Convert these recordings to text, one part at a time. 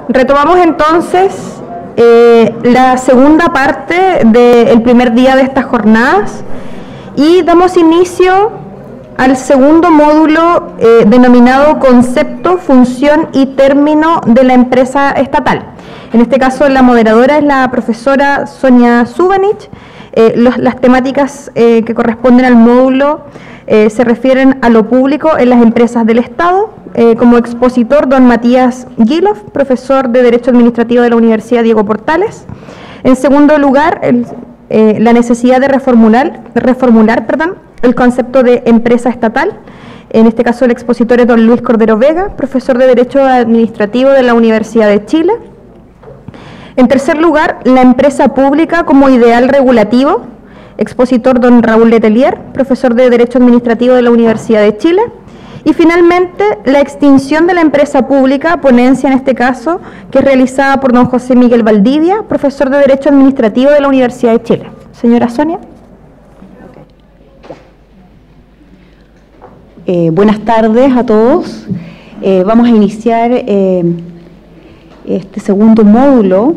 Retomamos entonces la segunda parte del primer día de estas jornadas y damos inicio al segundo módulo denominado Concepto, Función y Término de la Empresa Estatal. En este caso la moderadora es la profesora Sonia Zubanich. Las temáticas que corresponden al módulo se refieren a lo público en las empresas del Estado. Como expositor, don Matías Gilov, profesor de Derecho Administrativo de la Universidad Diego Portales. En segundo lugar, la necesidad de reformular el concepto de empresa estatal. En este caso, el expositor es don Luis Cordero Vega, profesor de Derecho Administrativo de la Universidad de Chile. En tercer lugar, la empresa pública como ideal regulativo. Expositor don Raúl Letelier, profesor de Derecho Administrativo de la Universidad de Chile. Y finalmente, la extinción de la empresa pública, ponencia en este caso, que es realizada por don José Miguel Valdivia, profesor de Derecho Administrativo de la Universidad de Chile. Señora Sonia. Buenas tardes a todos. Vamos a iniciar este segundo módulo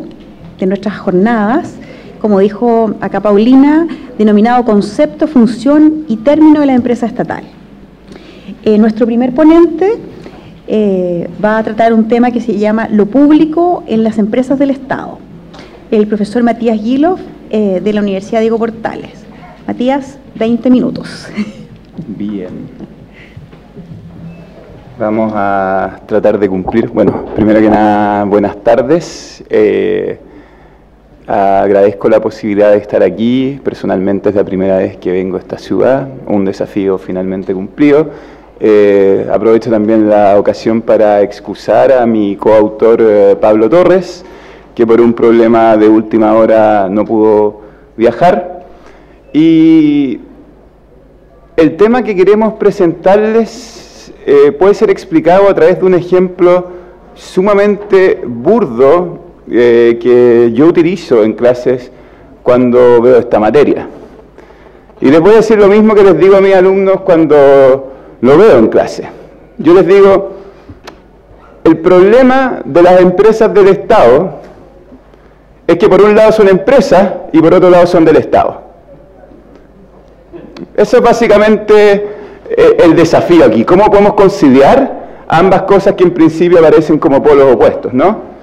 de nuestras jornadas, como dijo acá Paulina, denominado Concepto, Función y Término de la Empresa Estatal. Nuestro primer ponente va a tratar un tema que se llama lo público en las empresas del Estado. El profesor Matías Gilov de la Universidad Diego Portales. Matías, 20 minutos. Bien. Vamos a tratar de cumplir. Bueno, primero que nada, buenas tardes. Agradezco la posibilidad de estar aquí. Personalmente es la primera vez que vengo a esta ciudad, un desafío finalmente cumplido. Aprovecho también la ocasión para excusar a mi coautor Pablo Torres, que por un problema de última hora no pudo viajar. Y el tema que queremos presentarles puede ser explicado a través de un ejemplo sumamente burdo que yo utilizo en clases cuando veo esta materia. Y les voy a decir lo mismo que les digo a mis alumnos cuando lo veo en clase. Yo les digo, el problema de las empresas del Estado es que por un lado son empresas y por otro lado son del Estado. Eso es básicamente el desafío aquí. ¿Cómo podemos conciliar ambas cosas que en principio aparecen como polos opuestos, ¿no?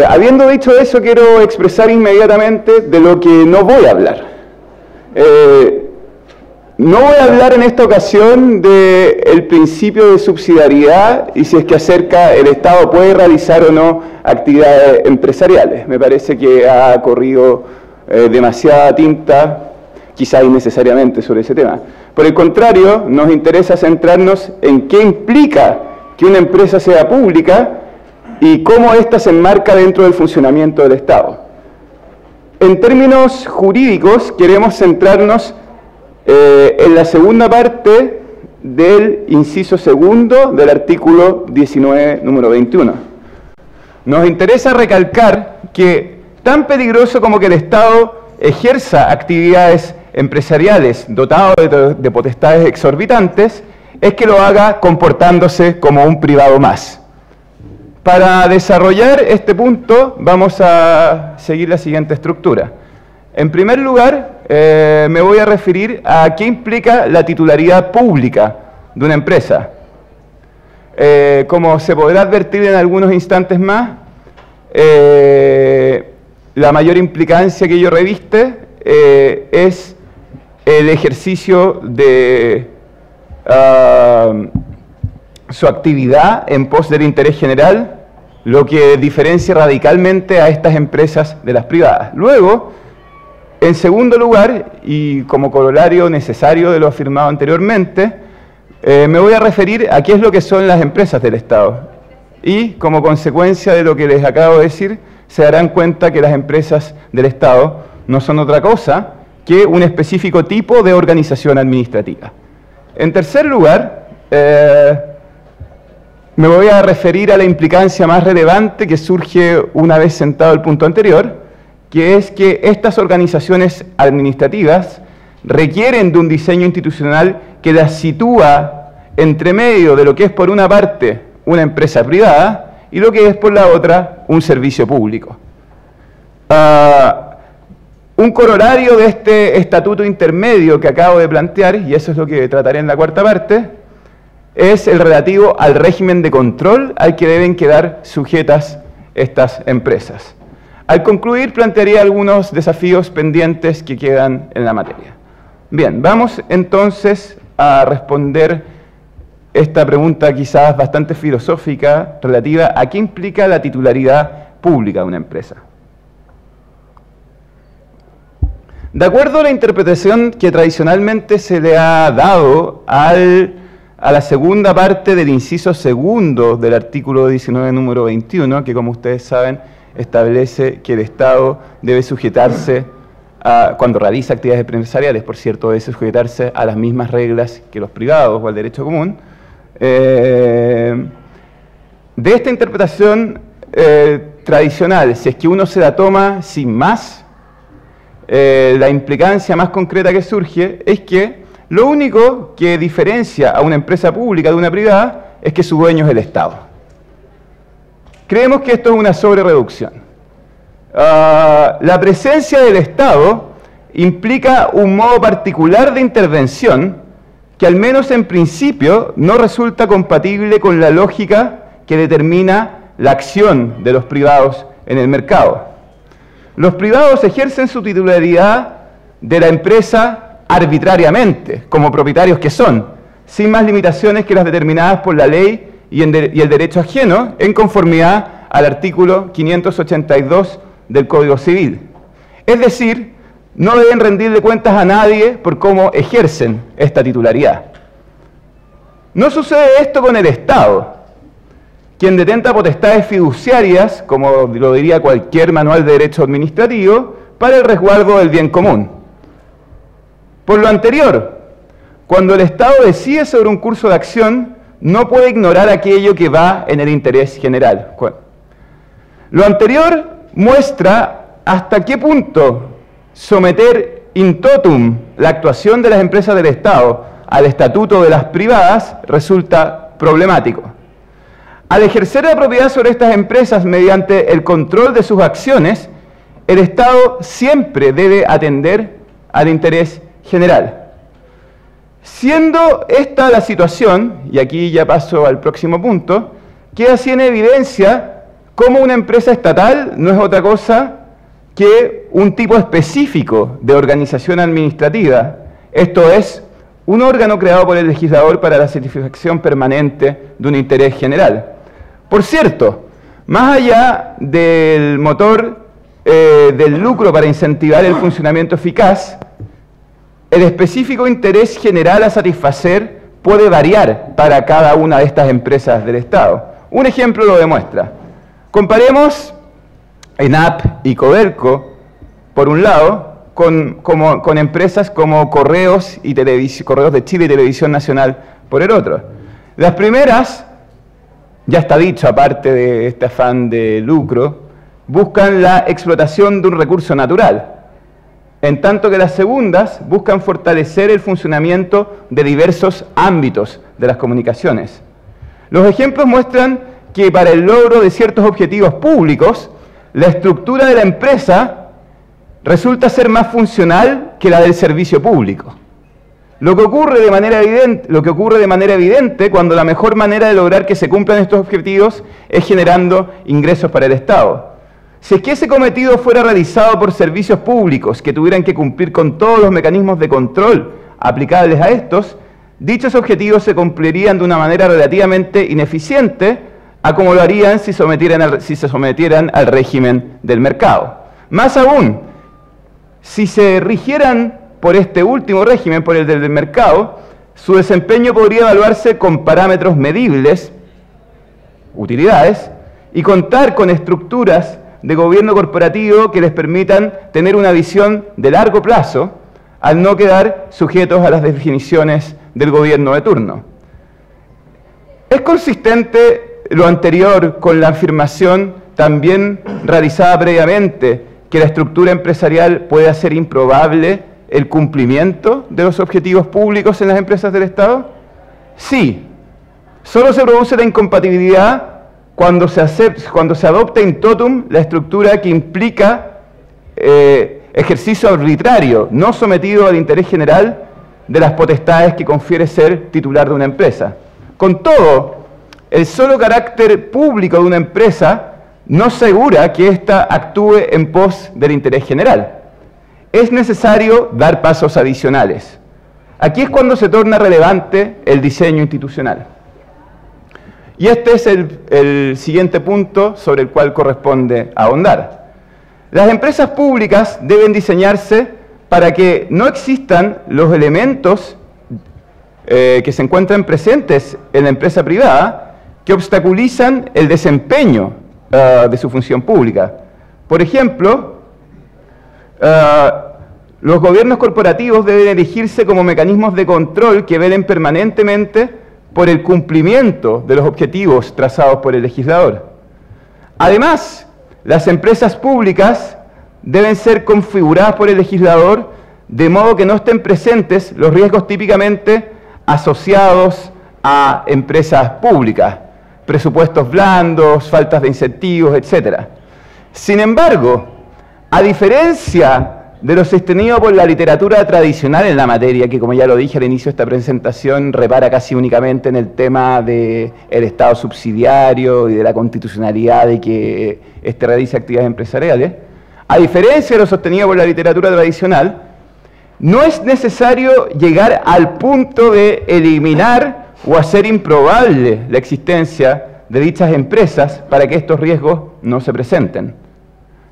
Habiendo dicho eso, quiero expresar inmediatamente de lo que no voy a hablar. No voy a hablar en esta ocasión del principio de subsidiariedad y si es que acerca el Estado puede realizar o no actividades empresariales. Me parece que ha corrido demasiada tinta, quizá innecesariamente, sobre ese tema. Por el contrario, nos interesa centrarnos en qué implica que una empresa sea pública y cómo ésta se enmarca dentro del funcionamiento del Estado. En términos jurídicos, queremos centrarnos en la segunda parte del inciso segundo del artículo 19, número 21. Nos interesa recalcar que tan peligroso como que el Estado ejerza actividades empresariales dotado de potestades exorbitantes, es que lo haga comportándose como un privado más. Para desarrollar este punto vamos a seguir la siguiente estructura. En primer lugar, me voy a referir a qué implica la titularidad pública de una empresa. Como se podrá advertir en algunos instantes más, la mayor implicancia que ello reviste es el ejercicio de su actividad en pos del interés general, lo que diferencia radicalmente a estas empresas de las privadas. Luego, en segundo lugar, y como corolario necesario de lo afirmado anteriormente, me voy a referir a qué es lo que son las empresas del Estado. Y como consecuencia de lo que les acabo de decir, se darán cuenta que las empresas del Estado no son otra cosa que un específico tipo de organización administrativa. En tercer lugar, me voy a referir a la implicancia más relevante que surge una vez sentado el punto anterior, que es que estas organizaciones administrativas requieren de un diseño institucional que las sitúa entre medio de lo que es por una parte una empresa privada y lo que es, por la otra, un servicio público. Un corolario de este estatuto intermedio que acabo de plantear, y eso es lo que trataré en la cuarta parte, es el relativo al régimen de control al que deben quedar sujetas estas empresas. Al concluir, plantearía algunos desafíos pendientes que quedan en la materia. Bien, vamos entonces a responder esta pregunta quizás bastante filosófica relativa a qué implica la titularidad pública de una empresa. De acuerdo a la interpretación que tradicionalmente se le ha dado a la segunda parte del inciso segundo del artículo 19, número 21, que como ustedes saben establece que el Estado debe sujetarse, cuando realiza actividades empresariales, por cierto, debe sujetarse a las mismas reglas que los privados o al derecho común. De esta interpretación tradicional, si es que uno se la toma sin más, la implicancia más concreta que surge es que lo único que diferencia a una empresa pública de una privada es que su dueño es el Estado. Creemos que esto es una sobrereducción. La presencia del Estado implica un modo particular de intervención que al menos en principio no resulta compatible con la lógica que determina la acción de los privados en el mercado. Los privados ejercen su titularidad de la empresa arbitrariamente, como propietarios que son, sin más limitaciones que las determinadas por la ley y el derecho ajeno, en conformidad al artículo 582 del Código Civil. Es decir, no deben rendirle cuentas a nadie por cómo ejercen esta titularidad. No sucede esto con el Estado, quien detenta potestades fiduciarias, como lo diría cualquier manual de derecho administrativo, para el resguardo del bien común. Por lo anterior, cuando el Estado decide sobre un curso de acción, no puede ignorar aquello que va en el interés general. Lo anterior muestra hasta qué punto someter in totum la actuación de las empresas del Estado al estatuto de las privadas resulta problemático. Al ejercer la propiedad sobre estas empresas mediante el control de sus acciones, el Estado siempre debe atender al interés general. Siendo esta la situación, y aquí ya paso al próximo punto, queda así en evidencia cómo una empresa estatal no es otra cosa que un tipo específico de organización administrativa, esto es, un órgano creado por el legislador para la satisfacción permanente de un interés general. Por cierto, más allá del motor del lucro para incentivar el funcionamiento eficaz, el específico interés general a satisfacer puede variar para cada una de estas empresas del Estado. Un ejemplo lo demuestra. Comparemos ENAP y Codelco, por un lado, con empresas como Correos de Chile y Televisión Nacional, por el otro. Las primeras, ya está dicho, aparte de este afán de lucro, buscan la explotación de un recurso natural, en tanto que las segundas buscan fortalecer el funcionamiento de diversos ámbitos de las comunicaciones. Los ejemplos muestran que para el logro de ciertos objetivos públicos, la estructura de la empresa resulta ser más funcional que la del servicio público. Lo que ocurre de manera evidente cuando la mejor manera de lograr que se cumplan estos objetivos es generando ingresos para el Estado. Si es que ese cometido fuera realizado por servicios públicos que tuvieran que cumplir con todos los mecanismos de control aplicables a estos, dichos objetivos se cumplirían de una manera relativamente ineficiente a como lo harían si se sometieran al régimen del mercado. Más aún, si se rigieran por este último régimen, por el del mercado, su desempeño podría evaluarse con parámetros medibles, utilidades, y contar con estructuras de gobierno corporativo que les permitan tener una visión de largo plazo al no quedar sujetos a las definiciones del gobierno de turno. ¿Es consistente lo anterior con la afirmación también realizada previamente que la estructura empresarial puede hacer improbable el cumplimiento de los objetivos públicos en las empresas del Estado? Sí, solo se produce la incompatibilidad cuando se adopta in totum la estructura que implica ejercicio arbitrario, no sometido al interés general de las potestades que confiere ser titular de una empresa. Con todo, el solo carácter público de una empresa no asegura que ésta actúe en pos del interés general. Es necesario dar pasos adicionales. Aquí es cuando se torna relevante el diseño institucional. Y este es el siguiente punto sobre el cual corresponde ahondar. Las empresas públicas deben diseñarse para que no existan los elementos que se encuentran presentes en la empresa privada que obstaculizan el desempeño de su función pública. Por ejemplo, los gobiernos corporativos deben erigirse como mecanismos de control que velen permanentemente por el cumplimiento de los objetivos trazados por el legislador. Además, las empresas públicas deben ser configuradas por el legislador de modo que no estén presentes los riesgos típicamente asociados a empresas públicas, presupuestos blandos, faltas de incentivos, etc. Sin embargo, a diferencia de lo sostenido por la literatura tradicional en la materia, que como ya lo dije al inicio de esta presentación, repara casi únicamente en el tema del Estado subsidiario y de la constitucionalidad de que éste realice actividades empresariales, a diferencia de lo sostenido por la literatura tradicional, no es necesario llegar al punto de eliminar o hacer improbable la existencia de dichas empresas para que estos riesgos no se presenten.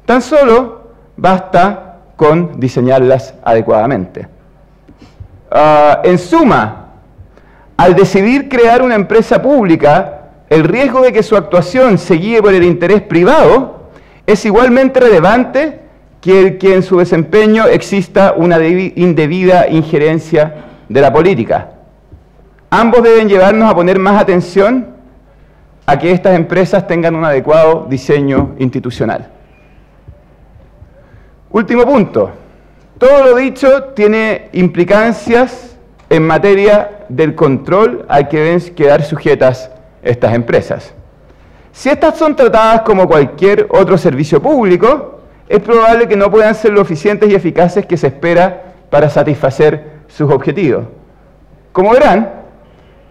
Tan solo basta con diseñarlas adecuadamente. En suma, al decidir crear una empresa pública, el riesgo de que su actuación se guíe por el interés privado es igualmente relevante que el que en su desempeño exista una indebida injerencia de la política. Ambos deben llevarnos a poner más atención a que estas empresas tengan un adecuado diseño institucional. Último punto. Todo lo dicho tiene implicancias en materia del control al que deben quedar sujetas estas empresas. Si estas son tratadas como cualquier otro servicio público, es probable que no puedan ser lo eficientes y eficaces que se espera para satisfacer sus objetivos. Como verán,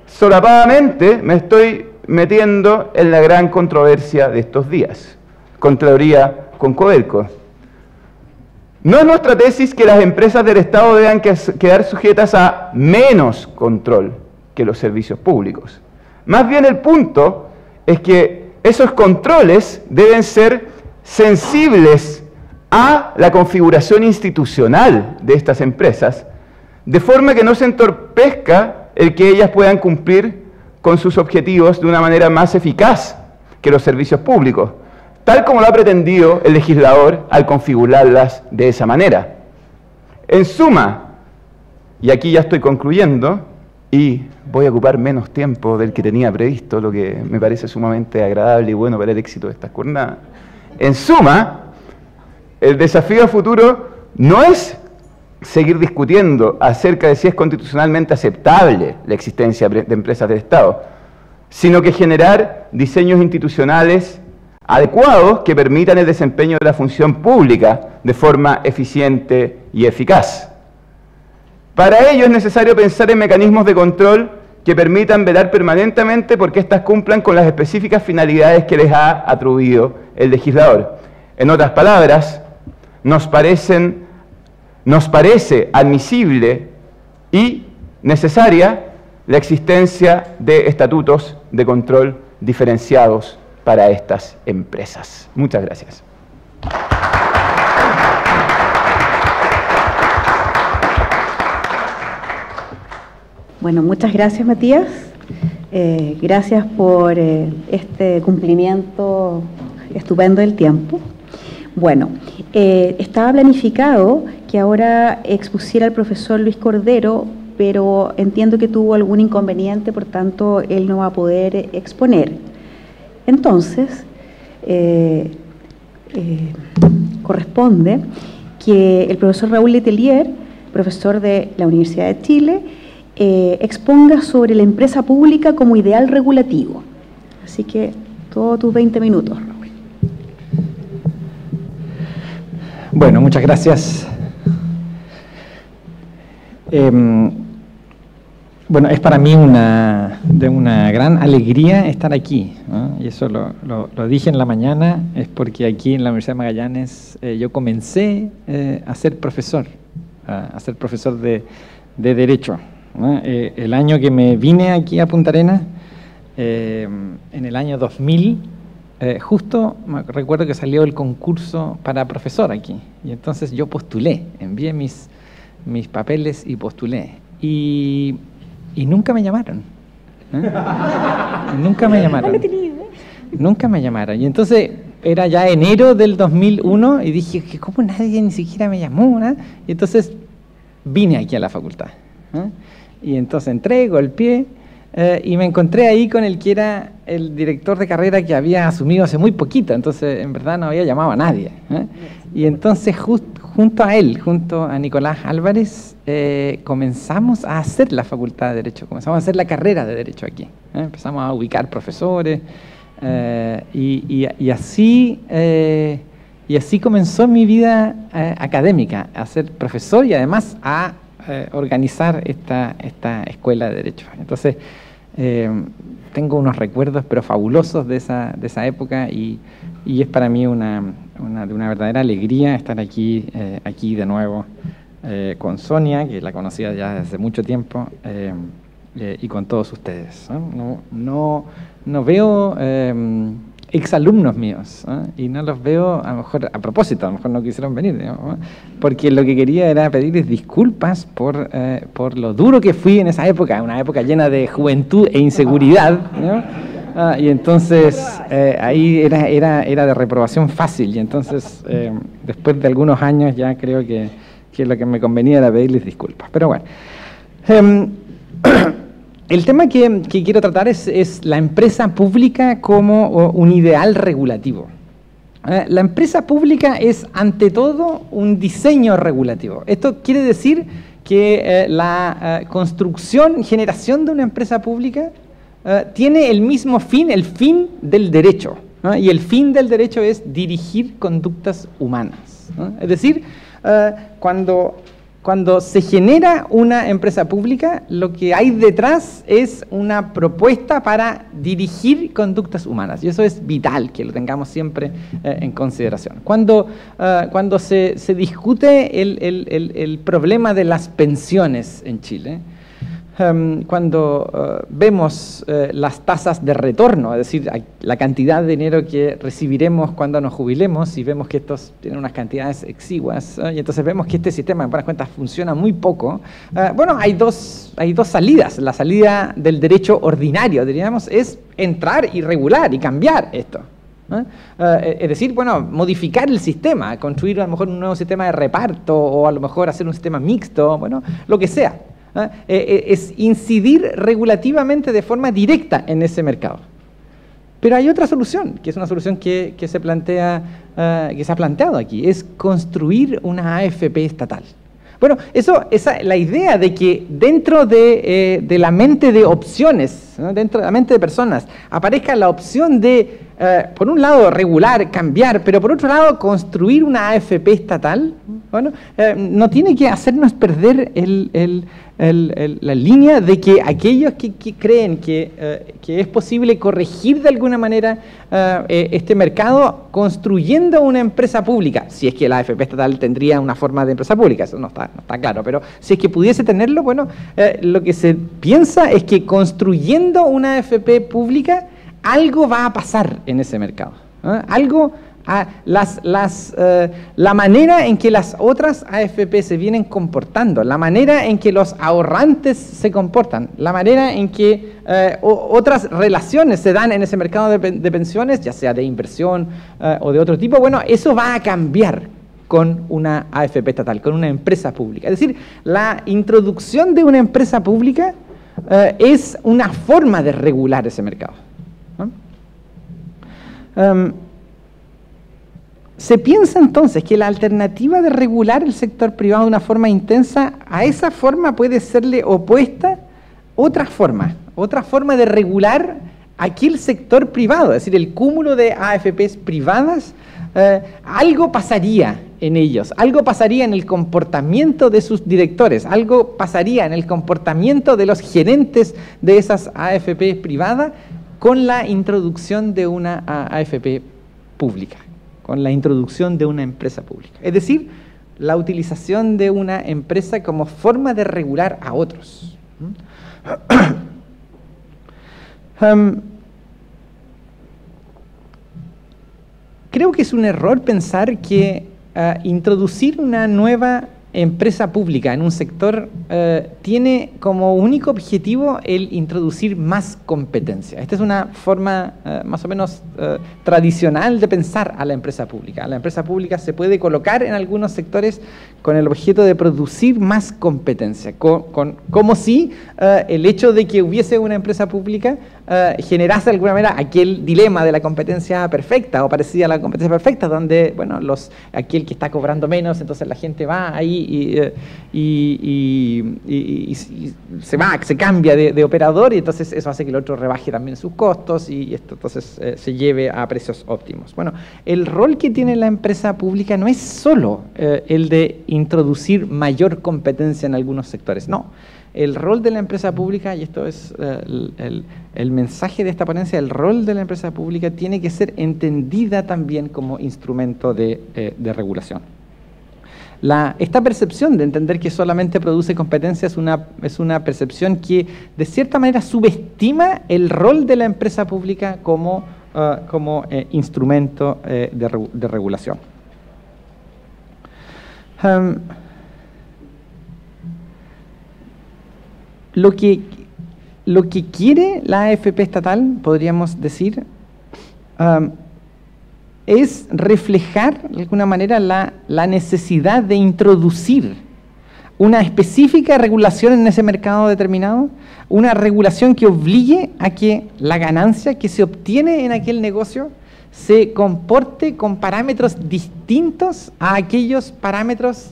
solapadamente me estoy metiendo en la gran controversia de estos días, Contraloría con Codelco. No es nuestra tesis que las empresas del Estado deban quedar sujetas a menos control que los servicios públicos. Más bien el punto es que esos controles deben ser sensibles a la configuración institucional de estas empresas, de forma que no se entorpezca el que ellas puedan cumplir con sus objetivos de una manera más eficaz que los servicios públicos, tal como lo ha pretendido el legislador al configurarlas de esa manera. En suma, y aquí ya estoy concluyendo, y voy a ocupar menos tiempo del que tenía previsto, lo que me parece sumamente agradable y bueno para el éxito de estas jornadas. En suma, el desafío a futuro no es seguir discutiendo acerca de si es constitucionalmente aceptable la existencia de empresas del Estado, sino que generar diseños institucionales adecuados que permitan el desempeño de la función pública de forma eficiente y eficaz. Para ello es necesario pensar en mecanismos de control que permitan velar permanentemente porque éstas cumplan con las específicas finalidades que les ha atribuido el legislador. En otras palabras, nos parece admisible y necesaria la existencia de estatutos de control diferenciados para estas empresas. Muchas gracias. Bueno, muchas gracias, Matías. Gracias por este cumplimiento estupendo del tiempo. Bueno, estaba planificado que ahora expusiera el profesor Luis Cordero, pero entiendo que tuvo algún inconveniente, por tanto, él no va a poder exponer. Entonces, corresponde que el profesor Raúl Letelier, profesor de la Universidad de Chile, exponga sobre la empresa pública como ideal regulativo. Así que, Todos tus 20 minutos, Raúl. Bueno, muchas gracias. Bueno, es para mí de una gran alegría estar aquí, ¿no? Y eso lo dije en la mañana, es porque aquí en la Universidad de Magallanes yo comencé a ser profesor de Derecho, ¿no? El año que me vine aquí a Punta Arenas, en el año 2000, justo me recuerdo que salió el concurso para profesor aquí, y entonces yo postulé, envié mis papeles y postulé, y nunca me llamaron. Nunca me llamaron. Nunca me llamaron. Y entonces era ya enero del 2001 y dije, ¿cómo nadie ni siquiera me llamó? ¿No? Y entonces vine aquí a la facultad. Y entonces entré, golpeé y me encontré ahí con el que era el director de carrera que había asumido hace muy poquito. Entonces en verdad no había llamado a nadie. Y entonces junto a él, junto a Nicolás Álvarez, comenzamos a hacer la Facultad de Derecho, comenzamos a hacer la carrera de Derecho aquí. Empezamos a ubicar profesores y así comenzó mi vida académica, a ser profesor y además a organizar esta escuela de Derecho. Entonces, tengo unos recuerdos pero fabulosos de esa época y es para mí una verdadera alegría estar aquí de nuevo con Sonia, que la conocía ya desde mucho tiempo, y con todos ustedes. No veo exalumnos míos, y no los veo, a lo mejor a propósito, a lo mejor no quisieron venir, ¿no? Porque lo que quería era pedirles disculpas por lo duro que fui en esa época, una época llena de juventud e inseguridad, ¿no? Y entonces ahí era de reprobación fácil, y entonces después de algunos años ya creo que lo que me convenía era pedirles disculpas. Pero bueno, el tema que quiero tratar es la empresa pública como un ideal regulativo. La empresa pública es ante todo un diseño regulativo. Esto quiere decir que la construcción, generación de una empresa pública tiene el mismo fin, el fin del derecho, ¿no? Y el fin del derecho es dirigir conductas humanas, ¿no? Es decir, cuando se genera una empresa pública, lo que hay detrás es una propuesta para dirigir conductas humanas, y eso es vital que lo tengamos siempre en consideración. Cuando se discute el problema de las pensiones en Chile, cuando vemos las tasas de retorno, es decir, la cantidad de dinero que recibiremos cuando nos jubilemos, y vemos que estos tienen unas cantidades exiguas, y entonces vemos que este sistema, en buenas cuentas, funciona muy poco. Bueno, hay dos salidas. La salida del derecho ordinario, diríamos, es entrar y regular y cambiar esto. Es decir, bueno, modificar el sistema, construir a lo mejor un nuevo sistema de reparto, o a lo mejor hacer un sistema mixto, bueno, lo que sea. Es incidir regulativamente de forma directa en ese mercado. Pero hay otra solución, que es una solución que se ha planteado aquí, es construir una AFP estatal. Bueno, la idea de que dentro de la mente de opciones, ¿no? Dentro de la mente de personas, aparezca la opción de, por un lado, regular, cambiar, pero por otro lado, construir una AFP estatal, bueno, no tiene que hacernos perder la línea de que aquellos que creen que es posible corregir de alguna manera este mercado construyendo una empresa pública, si es que la AFP estatal tendría una forma de empresa pública, eso no está claro, pero si es que pudiese tenerlo, bueno, lo que se piensa es que construyendo una AFP pública algo va a pasar en ese mercado, la manera en que las otras AFP se vienen comportando, la manera en que los ahorrantes se comportan, la manera en que otras relaciones se dan en ese mercado de pensiones, ya sea de inversión o de otro tipo, bueno, eso va a cambiar con una AFP estatal, con una empresa pública. Es decir, la introducción de una empresa pública es una forma de regular ese mercado, ¿no? Se piensa entonces que la alternativa de regular el sector privado de una forma intensa, a esa forma puede serle opuesta otra forma de regular aquel sector privado, es decir, el cúmulo de AFPs privadas, algo pasaría en ellos, algo pasaría en el comportamiento de sus directores, algo pasaría en el comportamiento de los gerentes de esas AFPs privadas con la introducción de una AFP pública, con la introducción de una empresa pública. Es decir, la utilización de una empresa como forma de regular a otros. Creo que es un error pensar que introducir una nueva empresa pública en un sector tiene como único objetivo el introducir más competencia. Esta es una forma más o menos tradicional de pensar a la empresa pública. La empresa pública se puede colocar en algunos sectores con el objeto de producir más competencia, como si el hecho de que hubiese una empresa pública generase de alguna manera aquel dilema de la competencia perfecta o parecida a la competencia perfecta, donde, bueno, aquel que está cobrando menos, entonces la gente va ahí y se cambia de operador, y entonces eso hace que el otro rebaje también sus costos y esto entonces se lleve a precios óptimos. Bueno, el rol que tiene la empresa pública no es solo el de introducir mayor competencia en algunos sectores, no. El rol de la empresa pública, y esto es el mensaje de esta ponencia, el rol de la empresa pública tiene que ser entendida también como instrumento de regulación. Esta percepción de entender que solamente produce competencia es una percepción que de cierta manera subestima el rol de la empresa pública como instrumento de regulación. Lo que quiere la AFP estatal, podríamos decir, es reflejar de alguna manera la necesidad de introducir una específica regulación en ese mercado determinado, una regulación que obligue a que la ganancia que se obtiene en aquel negocio se comporte con parámetros distintos a aquellos parámetros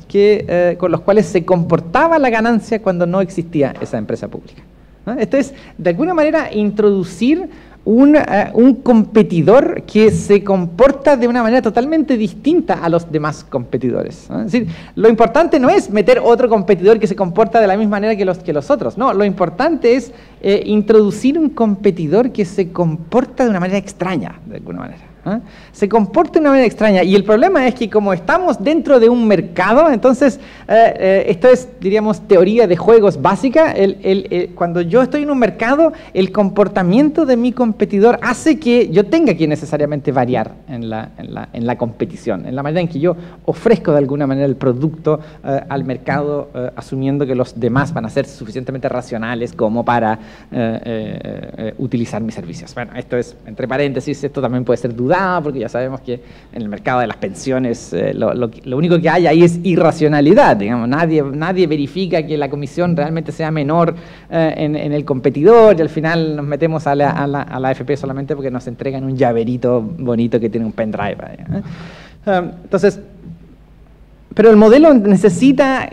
con los cuales se comportaba la ganancia cuando no existía esa empresa pública, ¿no? Esto es, de alguna manera, introducir un competidor que se comporta de una manera totalmente distinta a los demás competidores, ¿no? Es decir, lo importante no es meter otro competidor que se comporta de la misma manera que los otros, no, lo importante es introducir un competidor que se comporta de una manera extraña, de alguna manera. Se comporta de una manera extraña, y el problema es que como estamos dentro de un mercado, entonces esto es, diríamos, teoría de juegos básica. Cuando yo estoy en un mercado, el comportamiento de mi competidor hace que yo tenga que necesariamente variar en la competición, en la manera en que yo ofrezco de alguna manera el producto al mercado, asumiendo que los demás van a ser suficientemente racionales como para utilizar mis servicios. Bueno, esto es, entre paréntesis, esto también puede ser dudado, porque ya sabemos que en el mercado de las pensiones lo único que hay ahí es irracionalidad, digamos. Nadie verifica que la comisión realmente sea menor en el competidor, y al final nos metemos a la AFP solamente porque nos entregan un llaverito bonito que tiene un pendrive, entonces, pero el modelo necesita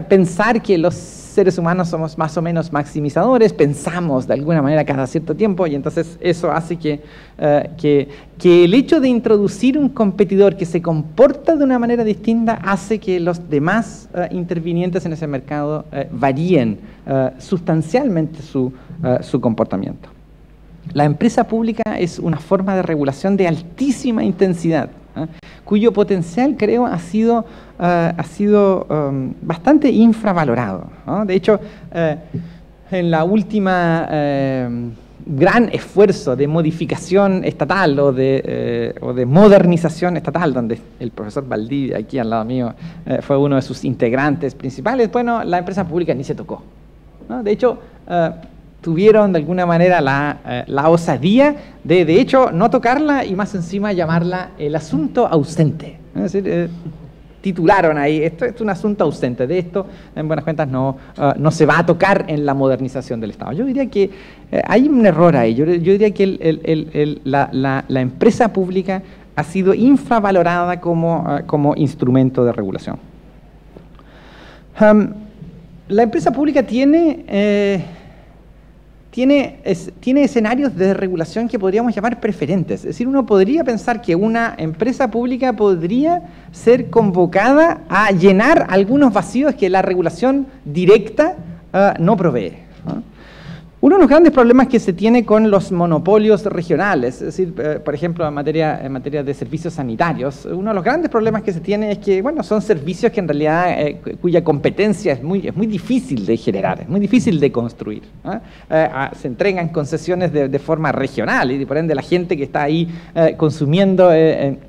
pensar que los seres humanos somos más o menos maximizadores, pensamos de alguna manera cada cierto tiempo, y entonces eso hace que el hecho de introducir un competidor que se comporta de una manera distinta hace que los demás intervinientes en ese mercado varíen sustancialmente su comportamiento. La empresa pública es una forma de regulación de altísima intensidad, cuyo potencial, creo, ha sido bastante infravalorado, ¿no? De hecho, en la última gran esfuerzo de modificación estatal o de modernización estatal, donde el profesor Valdivia, aquí al lado mío, fue uno de sus integrantes principales, bueno, la empresa pública ni se tocó, ¿no? De hecho, tuvieron de alguna manera la osadía de hecho, no tocarla y más encima llamarla el asunto ausente. Es decir, titularon ahí, esto es un asunto ausente, de esto, en buenas cuentas, no se va a tocar en la modernización del Estado. Yo diría que hay un error ahí, yo diría que la empresa pública ha sido infravalorada como instrumento de regulación. La empresa pública tiene tiene escenarios de regulación que podríamos llamar preferentes. Es decir, uno podría pensar que una empresa pública podría ser convocada a llenar algunos vacíos que la regulación directa no provee, ¿no? Uno de los grandes problemas que se tiene con los monopolios regionales, es decir, por ejemplo, en materia de servicios sanitarios, uno de los grandes problemas que se tiene es que, bueno, son servicios que en realidad, cuya competencia es muy difícil de generar, es muy difícil de construir, ¿no? Se entregan concesiones de forma regional y por ende la gente que está ahí consumiendo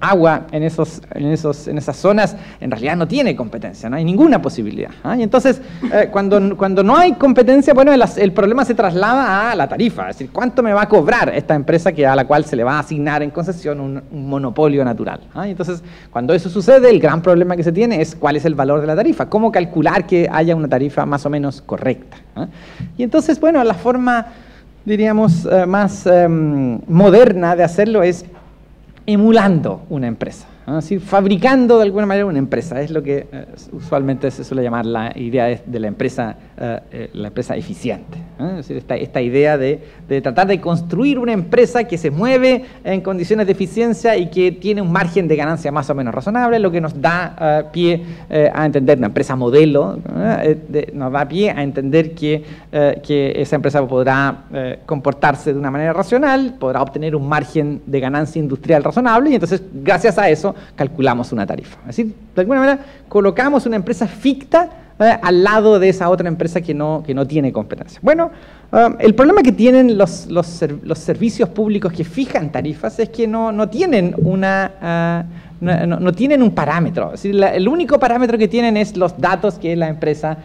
agua en esas zonas en realidad no tiene competencia, no hay ninguna posibilidad, ¿no? Y entonces, cuando no hay competencia, bueno, el problema se traslada a la tarifa, es decir, ¿cuánto me va a cobrar esta empresa a la cual se le va a asignar en concesión un monopolio natural? Y entonces, cuando eso sucede, el gran problema que se tiene es cuál es el valor de la tarifa, cómo calcular que haya una tarifa más o menos correcta. Y entonces, bueno, la forma, diríamos, más moderna de hacerlo es emulando una empresa. ¿no? Es decir, fabricando de alguna manera una empresa, es lo que usualmente se suele llamar la idea de la empresa eficiente. ¿no? Es decir, esta idea de tratar de construir una empresa que se mueve en condiciones de eficiencia y que tiene un margen de ganancia más o menos razonable, lo que nos da pie a entender una empresa modelo, nos da pie a entender que esa empresa podrá comportarse de una manera racional, podrá obtener un margen de ganancia industrial razonable y entonces, gracias a eso, calculamos una tarifa. Es decir, de alguna manera, colocamos una empresa ficta al lado de esa otra empresa que no tiene competencia. Bueno, el problema que tienen los servicios públicos que fijan tarifas es que no tienen no tienen un parámetro. Es decir, el único parámetro que tienen es los datos que la empresa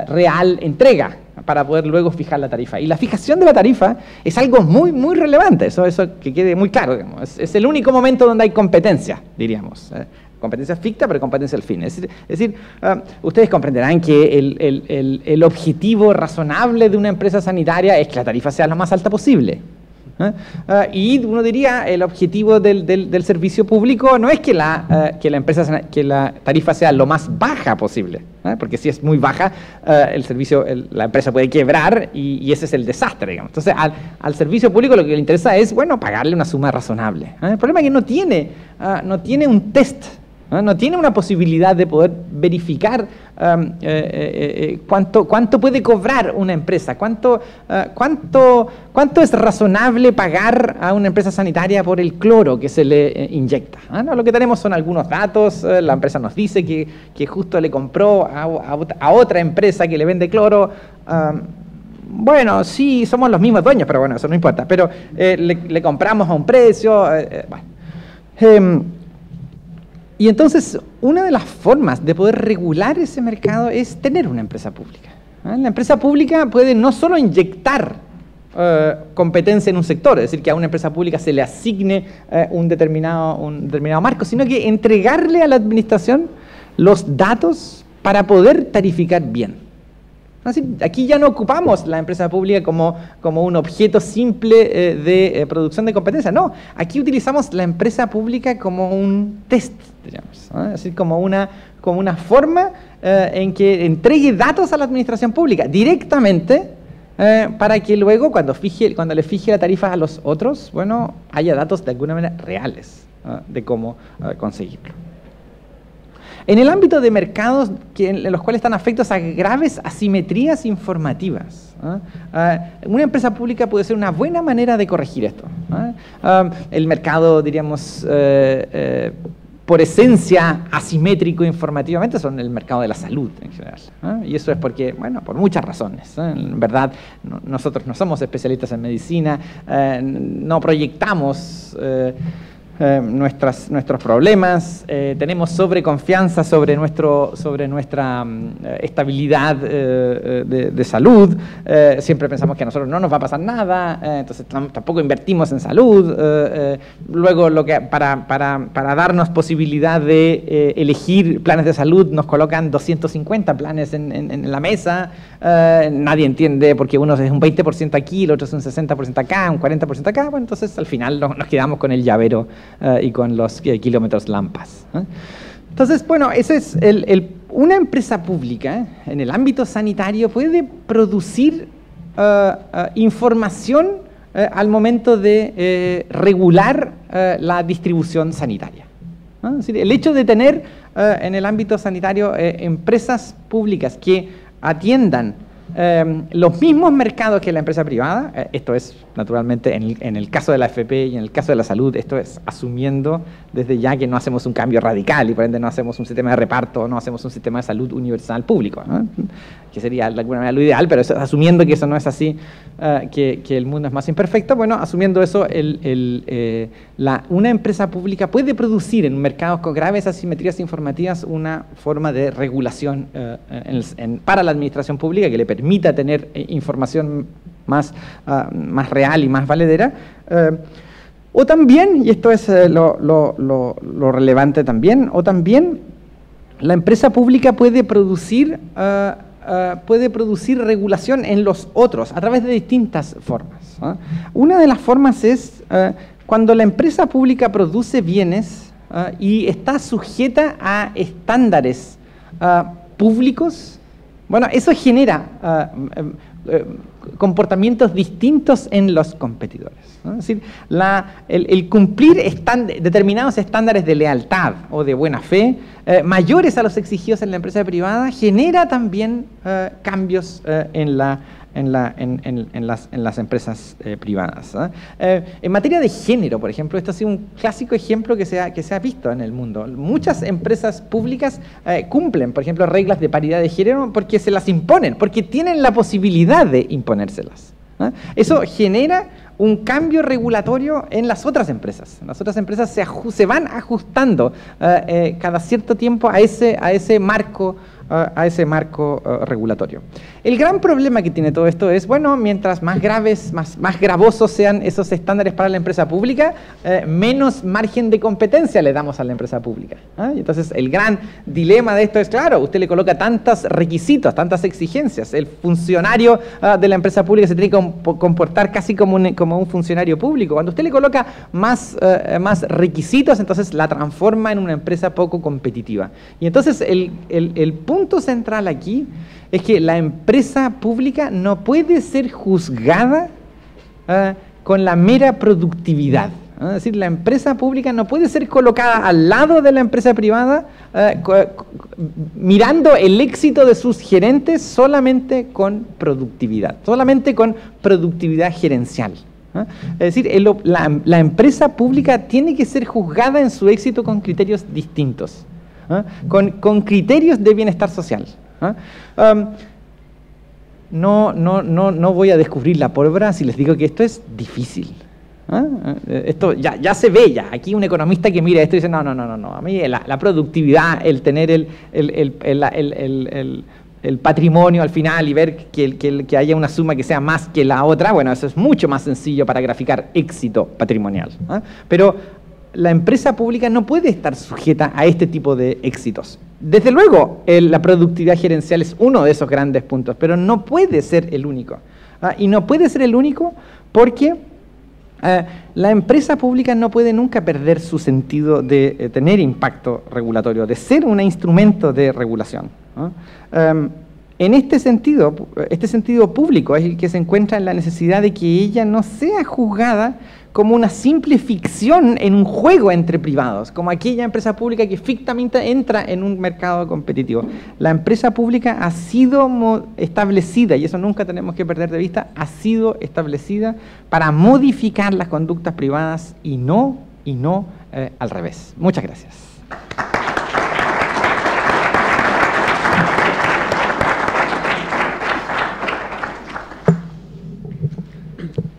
real entrega para poder luego fijar la tarifa. Y la fijación de la tarifa es algo muy, muy relevante, eso que quede muy claro. Digamos. Es el único momento donde hay competencia, diríamos. Competencia ficta, pero competencia al fin. Es decir, ustedes comprenderán que el objetivo razonable de una empresa sanitaria es que la tarifa sea lo más alta posible. Y uno diría, el objetivo del servicio público no es que la tarifa sea lo más baja posible, porque si es muy baja, la empresa puede quebrar y ese es el desastre, digamos. Entonces, al servicio público lo que le interesa es, bueno, pagarle una suma razonable. El problema es que no tiene un test, no tiene una posibilidad de poder verificar cuánto puede cobrar una empresa, cuánto es razonable pagar a una empresa sanitaria por el cloro que se le inyecta. No, lo que tenemos son algunos datos, la empresa nos dice que justo le compró a otra empresa que le vende cloro. Bueno, sí, somos los mismos dueños, pero bueno, eso no importa. Pero le compramos a un precio. Y entonces, una de las formas de poder regular ese mercado es tener una empresa pública. La empresa pública puede no solo inyectar competencia en un sector, es decir, que a una empresa pública se le asigne un determinado marco, sino que entregarle a la administración los datos para poder tarificar bien. Así, aquí ya no ocupamos la empresa pública como un objeto simple de producción de competencia. No, aquí utilizamos la empresa pública como un test, digamos, ¿no? Es decir, como una forma en que entregue datos a la administración pública directamente para que luego cuando le fije la tarifa a los otros, bueno, haya datos de alguna manera reales de cómo conseguirlo. En el ámbito de mercados en los cuales están afectos a graves asimetrías informativas, una empresa pública puede ser una buena manera de corregir esto. El mercado, diríamos, por esencia asimétrico informativamente son el mercado de la salud en general. Y eso es porque, bueno, por muchas razones. En verdad, nosotros no somos especialistas en medicina, no proyectamos nuestros problemas, tenemos sobreconfianza sobre nuestra estabilidad de salud, siempre pensamos que a nosotros no nos va a pasar nada, entonces tampoco invertimos en salud, luego para darnos posibilidad de elegir planes de salud nos colocan 250 planes en la mesa, nadie entiende porque uno es un 20% aquí, el otro es un 60% acá, un 40% acá, bueno, entonces al final nos quedamos con el llavero y con los kilómetros lampas. Entonces, bueno, ese es una empresa pública en el ámbito sanitario puede producir información al momento de regular la distribución sanitaria. Es decir, el hecho de tener en el ámbito sanitario empresas públicas que atiendan los mismos mercados que la empresa privada, esto es naturalmente en el caso de la AFP y en el caso de la salud, esto es asumiendo desde ya que no hacemos un cambio radical y por ende no hacemos un sistema de reparto, no hacemos un sistema de salud universal público, ¿no? Que sería de alguna manera lo ideal, pero eso, asumiendo que eso no es así, que el mundo es más imperfecto, bueno, asumiendo eso, una empresa pública puede producir en mercados con graves asimetrías informativas una forma de regulación para la administración pública que le permita tener información más real y más valedera. O también, y esto es lo relevante también, o también la empresa pública puede producir regulación en los otros a través de distintas formas. Una de las formas es cuando la empresa pública produce bienes y está sujeta a estándares públicos. Bueno, eso genera comportamientos distintos en los competidores, ¿no? Es decir, el cumplir determinados estándares de lealtad o de buena fe mayores a los exigidos en la empresa privada genera también cambios en las empresas privadas, ¿no? En materia de género, por ejemplo, esto ha sido un clásico ejemplo que se ha visto en el mundo. Muchas empresas públicas cumplen, por ejemplo, reglas de paridad de género porque se las imponen, porque tienen la posibilidad de imponérselas, ¿no? Eso genera un cambio regulatorio en las otras empresas. Las otras empresas se van ajustando cada cierto tiempo a ese marco regulatorio. El gran problema que tiene todo esto es, bueno, mientras más graves, más gravosos sean esos estándares para la empresa pública, menos margen de competencia le damos a la empresa pública. Y entonces el gran dilema de esto es, claro, usted le coloca tantos requisitos, tantas exigencias, el funcionario de la empresa pública se tiene que comportar casi como un funcionario público. Cuando usted le coloca más requisitos, entonces la transforma en una empresa poco competitiva. Y entonces el punto central aquí es que la empresa pública no puede ser juzgada con la mera productividad. Es decir, la empresa pública no puede ser colocada al lado de la empresa privada mirando el éxito de sus gerentes solamente con productividad gerencial. Es decir, la empresa pública tiene que ser juzgada en su éxito con criterios distintos, con criterios de bienestar social. No voy a descubrir la pólvora si les digo que esto es difícil. Esto ya se ve ya. Aquí un economista que mira esto dice, no, a mí la productividad, el tener el patrimonio al final y ver que haya una suma que sea más que la otra, bueno, eso es mucho más sencillo para graficar éxito patrimonial. Pero la empresa pública no puede estar sujeta a este tipo de éxitos. Desde luego, la productividad gerencial es uno de esos grandes puntos, pero no puede ser el único. Y no puede ser el único porque la empresa pública no puede nunca perder su sentido de tener impacto regulatorio, de ser un instrumento de regulación. En este sentido público es el que se encuentra en la necesidad de que ella no sea juzgada como una simple ficción en un juego entre privados, como aquella empresa pública que fictamente entra en un mercado competitivo. La empresa pública ha sido establecida, y eso nunca tenemos que perder de vista, ha sido establecida para modificar las conductas privadas y no al revés. Muchas gracias.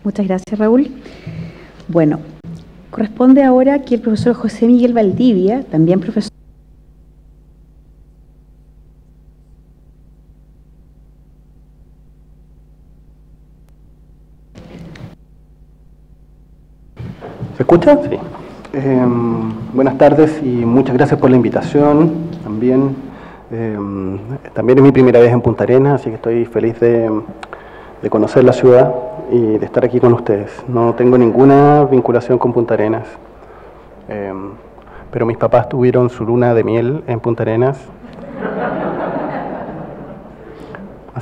Muchas gracias, Raúl. Bueno, corresponde ahora que el profesor José Miguel Valdivia, también profesor. ¿Se escucha? Sí. Buenas tardes y muchas gracias por la invitación. También es mi primera vez en Punta Arenas, así que estoy feliz de conocer la ciudad y de estar aquí con ustedes. No tengo ninguna vinculación con Punta Arenas, pero mis papás tuvieron su luna de miel en Punta Arenas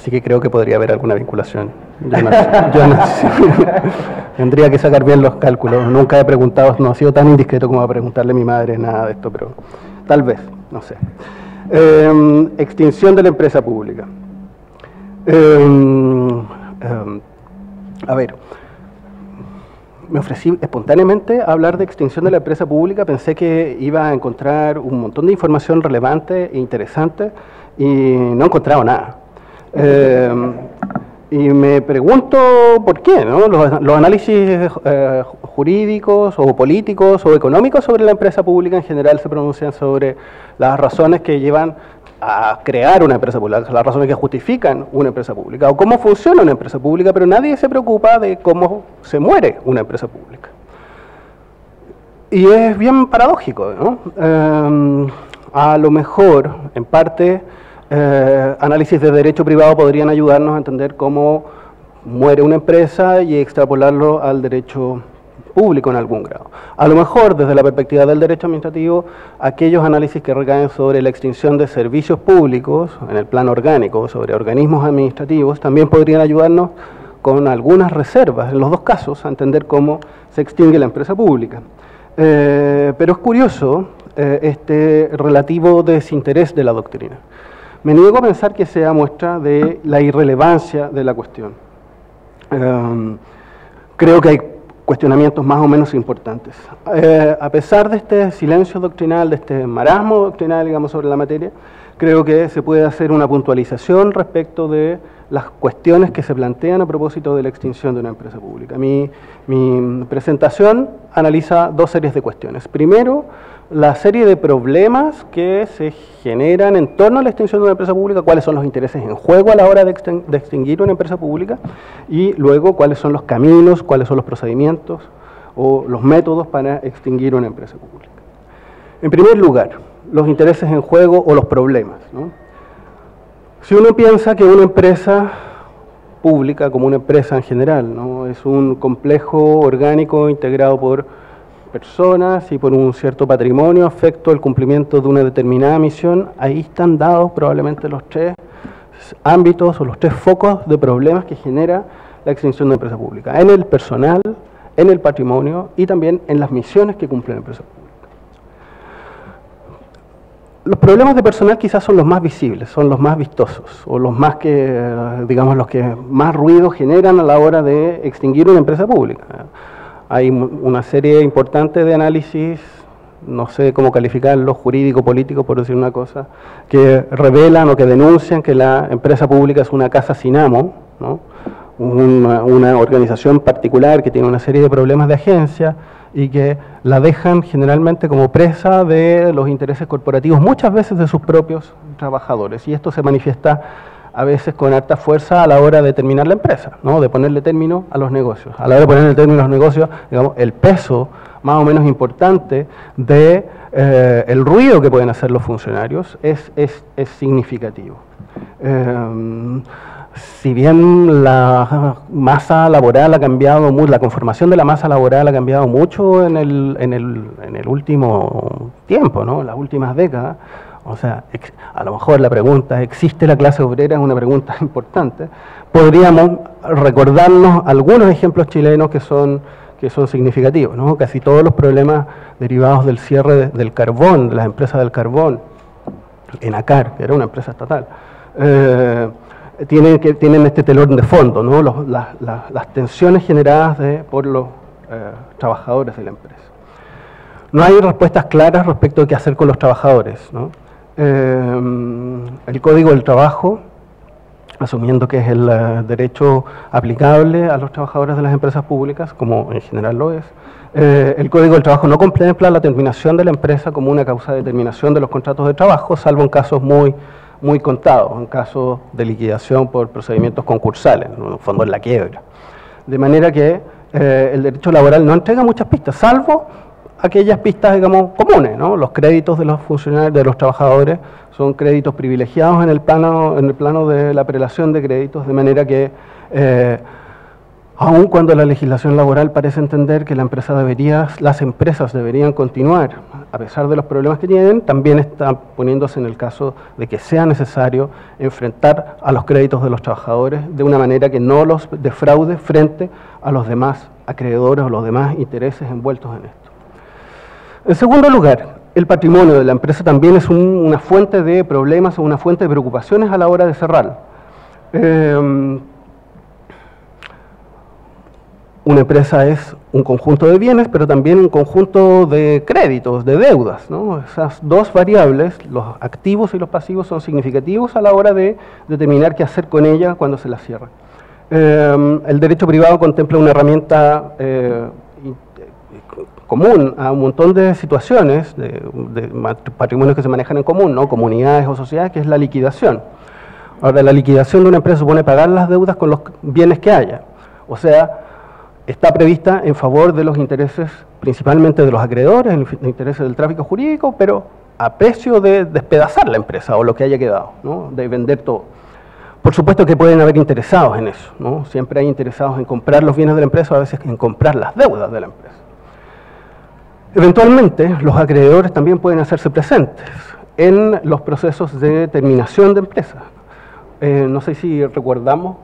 Así que creo que podría haber alguna vinculación. Yo no sé. Tendría que sacar bien los cálculos. Nunca he preguntado, no he sido tan indiscreto como a preguntarle a mi madre nada de esto, pero tal vez, no sé. Extinción de la empresa pública. A ver, me ofrecí espontáneamente a hablar de extinción de la empresa pública. Pensé que iba a encontrar un montón de información relevante e interesante y no he encontrado nada. Y me pregunto por qué, ¿no? Los análisis jurídicos o políticos o económicos sobre la empresa pública en general se pronuncian sobre las razones que llevan a crear una empresa pública, las razones que justifican una empresa pública o cómo funciona una empresa pública, pero nadie se preocupa de cómo se muere una empresa pública. Y es bien paradójico, ¿no? A lo mejor, en parte, análisis de derecho privado podrían ayudarnos a entender cómo muere una empresa y extrapolarlo al derecho público en algún grado. A lo mejor, desde la perspectiva del derecho administrativo, aquellos análisis que recaen sobre la extinción de servicios públicos en el plano orgánico, sobre organismos administrativos, también podrían ayudarnos con algunas reservas, en los dos casos, a entender cómo se extingue la empresa pública. Pero es curioso este relativo desinterés de la doctrina. Me niego a pensar que sea muestra de la irrelevancia de la cuestión. Creo que hay cuestionamientos más o menos importantes. A pesar de este silencio doctrinal, de este marasmo doctrinal, digamos, sobre la materia, creo que se puede hacer una puntualización respecto de las cuestiones que se plantean a propósito de la extinción de una empresa pública. Mi presentación analiza dos series de cuestiones. Primero, la serie de problemas que se generan en torno a la extinción de una empresa pública, cuáles son los intereses en juego a la hora de extinguir una empresa pública, y luego cuáles son los caminos, cuáles son los procedimientos o los métodos para extinguir una empresa pública. En primer lugar, los intereses en juego o los problemas, ¿no? Si uno piensa que una empresa pública, como una empresa en general, ¿no?, es un complejo orgánico integrado por personas y por un cierto patrimonio afecto al cumplimiento de una determinada misión, ahí están dados probablemente los tres ámbitos o los tres focos de problemas que genera la extinción de una empresa pública: en el personal, en el patrimonio y también en las misiones que cumple la empresa pública. Los problemas de personal quizás son los más visibles, son los más vistosos, o los más que, digamos, los que más ruido generan a la hora de extinguir una empresa pública. Hay una serie importante de análisis, no sé cómo calificarlos, jurídico-políticos, por decir una cosa, que revelan o que denuncian que la empresa pública es una casa sin amo, ¿no?, una organización particular que tiene una serie de problemas de agencia y que la dejan generalmente como presa de los intereses corporativos, muchas veces de sus propios trabajadores. Y esto se manifiesta a veces con harta fuerza a la hora de terminar la empresa, ¿no?, de ponerle término a los negocios. A la hora de ponerle término a los negocios, digamos, el peso más o menos importante de el ruido que pueden hacer los funcionarios es significativo. Si bien la masa laboral ha cambiado mucho, la conformación de la masa laboral ha cambiado mucho en el último tiempo, ¿no?, en las últimas décadas. O sea, a lo mejor la pregunta, ¿existe la clase obrera?, es una pregunta importante. Podríamos recordarnos algunos ejemplos chilenos que son significativos, ¿no? Casi todos los problemas derivados del cierre del carbón, de las empresas del carbón, Enacar, que era una empresa estatal, tienen este telón de fondo, ¿no?, las tensiones generadas por los trabajadores de la empresa. No hay respuestas claras respecto de qué hacer con los trabajadores, ¿no? El Código del Trabajo, asumiendo que es el derecho aplicable a los trabajadores de las empresas públicas, como en general lo es, el Código del Trabajo no contempla la terminación de la empresa como una causa de terminación de los contratos de trabajo, salvo en casos muy contados, en casos de liquidación por procedimientos concursales, en el fondo en la quiebra. De manera que el derecho laboral no entrega muchas pistas, salvo aquellas pistas, digamos, comunes, ¿no? Los créditos de los funcionarios, de los trabajadores, son créditos privilegiados en el plano de la prelación de créditos, de manera que, aun cuando la legislación laboral parece entender que las empresas deberían continuar a pesar de los problemas que tienen, también está poniéndose en el caso de que sea necesario enfrentar a los créditos de los trabajadores de una manera que no los defraude frente a los demás acreedores o los demás intereses envueltos en esto. En segundo lugar, el patrimonio de la empresa también es una fuente de problemas o una fuente de preocupaciones a la hora de cerrar. Una empresa es un conjunto de bienes, pero también un conjunto de créditos, de deudas, ¿no? Esas dos variables, los activos y los pasivos, son significativos a la hora de determinar qué hacer con ella cuando se la cierra. El derecho privado contempla una herramienta común a un montón de situaciones, de patrimonios que se manejan en común, ¿no? Comunidades o sociedades, que es la liquidación. Ahora, la liquidación de una empresa supone pagar las deudas con los bienes que haya. O sea, está prevista en favor de los intereses, principalmente de los acreedores, en los intereses del tráfico jurídico, pero a precio de despedazar la empresa o lo que haya quedado, ¿no? De vender todo. Por supuesto que pueden haber interesados en eso, ¿no? Siempre hay interesados en comprar los bienes de la empresa o a veces en comprar las deudas de la empresa. Eventualmente, los acreedores también pueden hacerse presentes en los procesos de terminación de empresas. No sé si recordamos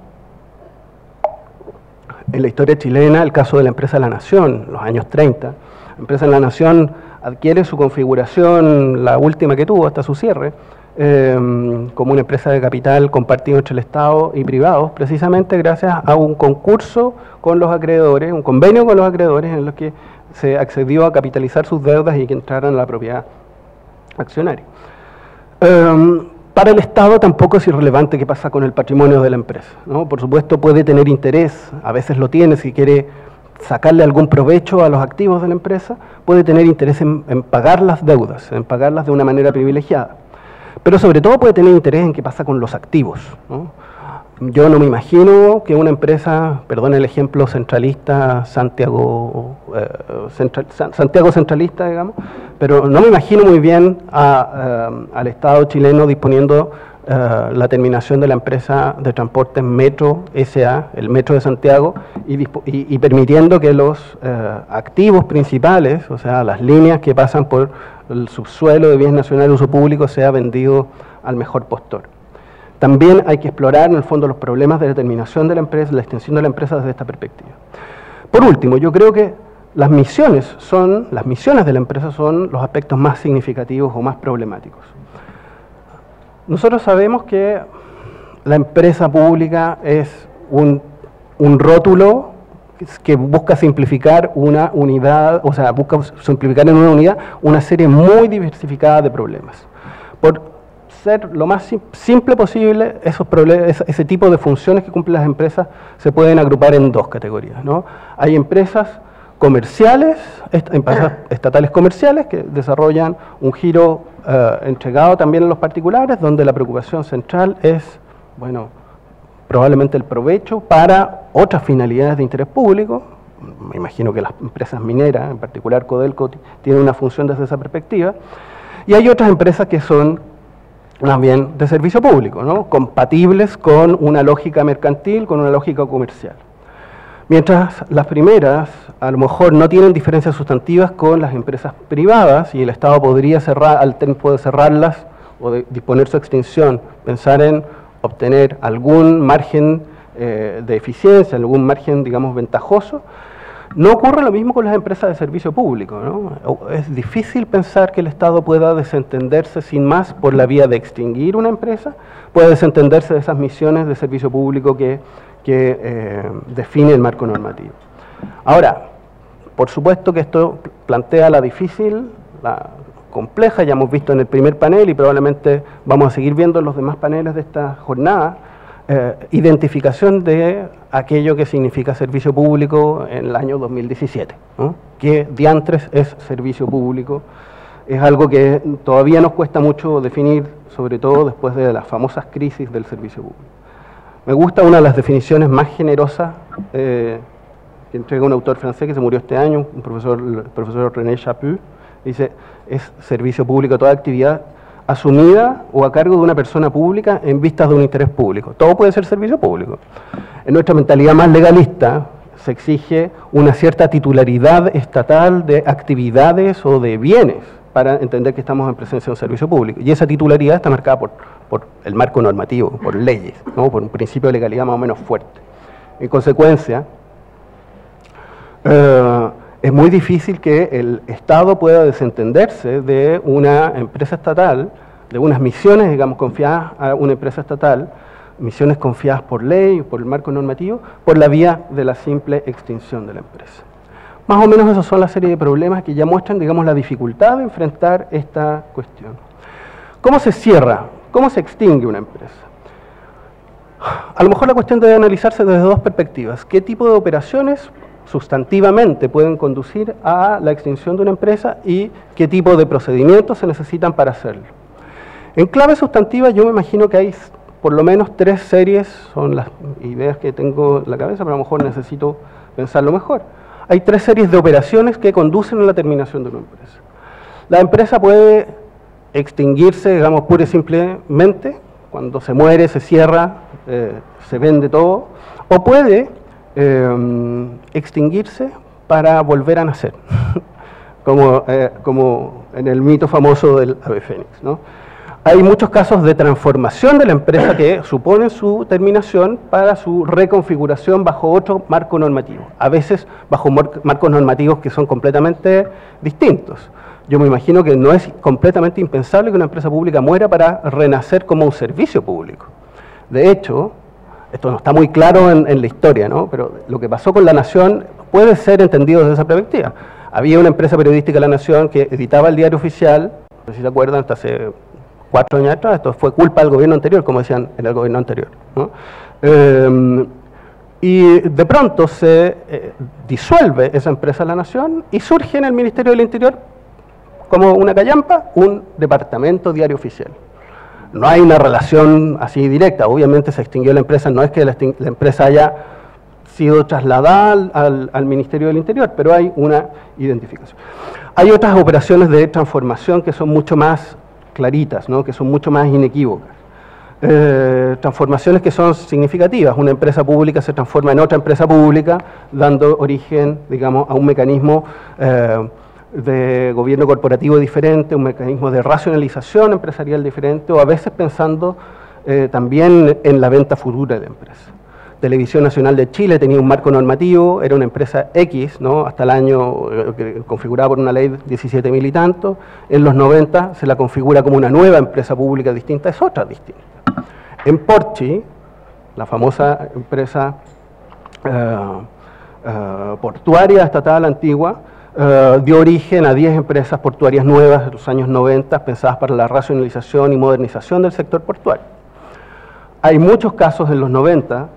en la historia chilena el caso de la empresa La Nación, en los años 30. La empresa La Nación adquiere su configuración, la última que tuvo hasta su cierre, como una empresa de capital compartido entre el Estado y privados, precisamente gracias a un concurso con los acreedores, un convenio con los acreedores en los que se accedió a capitalizar sus deudas y que entraran a la propiedad accionaria. Para el Estado tampoco es irrelevante qué pasa con el patrimonio de la empresa, ¿no? Por supuesto puede tener interés, a veces lo tiene si quiere sacarle algún provecho a los activos de la empresa, puede tener interés en pagar las deudas, en pagarlas de una manera privilegiada. Pero sobre todo puede tener interés en qué pasa con los activos, ¿no? Yo no me imagino que una empresa, perdón el ejemplo centralista, Santiago centralista, digamos, pero no me imagino muy bien al Estado chileno disponiendo la terminación de la empresa de transportes Metro S.A., el Metro de Santiago, y permitiendo que los activos principales, o sea, las líneas que pasan por el subsuelo de bienes nacionales de uso público, sea vendido al mejor postor. También hay que explorar, en el fondo, los problemas de la terminación de la empresa, la extensión de la empresa desde esta perspectiva. Por último, yo creo que las misiones de la empresa son los aspectos más significativos o más problemáticos. Nosotros sabemos que la empresa pública es un rótulo que busca simplificar una unidad, o sea, busca simplificar en una unidad una serie muy diversificada de problemas. Por ser lo más simple posible, ese tipo de funciones que cumplen las empresas se pueden agrupar en dos categorías, ¿no? Hay empresas comerciales, empresas estatales comerciales que desarrollan un giro entregado también a los particulares, donde la preocupación central es, bueno, probablemente el provecho para otras finalidades de interés público. Me imagino que las empresas mineras, en particular Codelco, tienen una función desde esa perspectiva. Y hay otras empresas que son más bien de servicio público, ¿no? Compatibles con una lógica mercantil, con una lógica comercial. Mientras las primeras a lo mejor no tienen diferencias sustantivas con las empresas privadas y el Estado podría cerrar, al tiempo de cerrarlas o de disponer su extinción, pensar en obtener algún margen de eficiencia, algún margen, digamos, ventajoso. No ocurre lo mismo con las empresas de servicio público, ¿no? Es difícil pensar que el Estado pueda desentenderse sin más por la vía de extinguir una empresa, puede desentenderse de esas misiones de servicio público que define el marco normativo. Ahora, por supuesto que esto plantea la difícil, la compleja, ya hemos visto en el primer panel y probablemente vamos a seguir viendo en los demás paneles de esta jornada, identificación de aquello que significa servicio público en el año 2017, ¿no? ¿Qué diantres es servicio público? Es algo que todavía nos cuesta mucho definir, sobre todo después de las famosas crisis del servicio público. Me gusta una de las definiciones más generosas que entrega un autor francés que se murió este año, el profesor René Chaput. Dice, es servicio público toda actividad asumida o a cargo de una persona pública en vistas de un interés público. Todo puede ser servicio público. En nuestra mentalidad más legalista se exige una cierta titularidad estatal de actividades o de bienes para entender que estamos en presencia de un servicio público. Y esa titularidad está marcada por el marco normativo, por leyes, ¿no? Por un principio de legalidad más o menos fuerte. En consecuencia, es muy difícil que el Estado pueda desentenderse de una empresa estatal, de unas misiones, digamos, confiadas a una empresa estatal, misiones confiadas por ley, por el marco normativo, por la vía de la simple extinción de la empresa. Más o menos esas son la serie de problemas que ya muestran, digamos, la dificultad de enfrentar esta cuestión. ¿Cómo se cierra? ¿Cómo se extingue una empresa? A lo mejor la cuestión debe analizarse desde dos perspectivas. ¿Qué tipo de operaciones sustantivamente pueden conducir a la extinción de una empresa y qué tipo de procedimientos se necesitan para hacerlo? En clave sustantiva yo me imagino que hay por lo menos 3 series, son las ideas que tengo en la cabeza, pero a lo mejor necesito pensarlo mejor. Hay 3 series de operaciones que conducen a la terminación de una empresa. La empresa puede extinguirse, digamos, pura y simplemente, cuando se muere, se cierra, se vende todo, o puede extinguirse para volver a nacer, como en el mito famoso del ave fénix, ¿no? Hay muchos casos de transformación de la empresa que suponen su terminación para su reconfiguración bajo otro marco normativo, a veces bajo marcos normativos que son completamente distintos. Yo me imagino que no es completamente impensable que una empresa pública muera para renacer como un servicio público. De hecho, esto no está muy claro en la historia, ¿no? Pero lo que pasó con La Nación puede ser entendido desde esa perspectiva. Había una empresa periodística, La Nación, que editaba el diario oficial, no sé si se acuerdan, hasta hace 4 años atrás, esto fue culpa del gobierno anterior, como decían en el gobierno anterior, ¿no? Y de pronto se disuelve esa empresa La Nación y surge en el Ministerio del Interior, como una callampa, un departamento diario oficial. No hay una relación así directa, obviamente se extinguió la empresa, no es que la empresa haya sido trasladada al Ministerio del Interior, pero hay una identificación. Hay otras operaciones de transformación que son mucho más claritas, ¿no? Que son mucho más inequívocas. Transformaciones que son significativas. Una empresa pública se transforma en otra empresa pública, dando origen, digamos, a un mecanismo de gobierno corporativo diferente, un mecanismo de racionalización empresarial diferente, o a veces pensando también en la venta futura de la empresa. Televisión Nacional de Chile tenía un marco normativo, era una empresa X, ¿no? Hasta el año configurada por una ley de 17.000 y tanto. En los 90 se la configura como una nueva empresa pública distinta, es otra distinta. En Porchi, la famosa empresa portuaria estatal antigua, dio origen a 10 empresas portuarias nuevas en los años 90, pensadas para la racionalización y modernización del sector portuario. Hay muchos casos en los 90,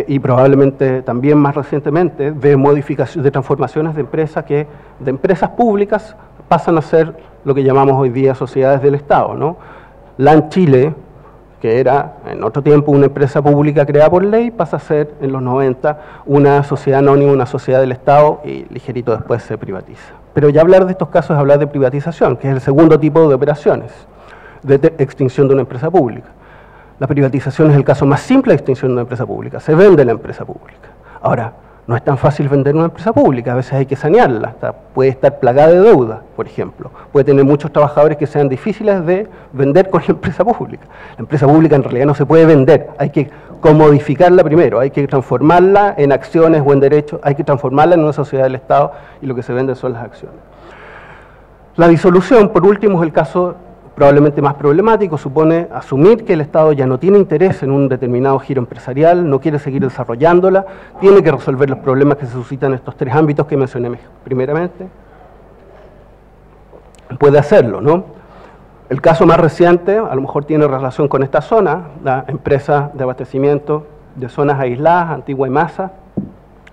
y probablemente también más recientemente, de modificaciones, de transformaciones de empresas que de empresas públicas pasan a ser lo que llamamos hoy día sociedades del Estado, ¿no? LAN Chile, que era en otro tiempo una empresa pública creada por ley, pasa a ser en los 90 una sociedad anónima, una sociedad del Estado, y ligerito después se privatiza. Pero ya hablar de estos casos es hablar de privatización, que es el segundo tipo de operaciones de extinción de una empresa pública. La privatización es el caso más simple de extinción de una empresa pública. Se vende la empresa pública. Ahora, no es tan fácil vender una empresa pública, a veces hay que sanearla. Puede estar plagada de deuda, por ejemplo. Puede tener muchos trabajadores que sean difíciles de vender con la empresa pública. La empresa pública en realidad no se puede vender, hay que comodificarla primero, hay que transformarla en acciones o en derechos, hay que transformarla en una sociedad del Estado y lo que se vende son las acciones. La disolución, por último, es el caso probablemente más problemático, supone asumir que el Estado ya no tiene interés en un determinado giro empresarial, no quiere seguir desarrollándola, tiene que resolver los problemas que se suscitan en estos 3 ámbitos que mencioné primeramente. Puede hacerlo, ¿no? El caso más reciente, a lo mejor tiene relación con esta zona, la empresa de abastecimiento de zonas aisladas, Antigua y Masa,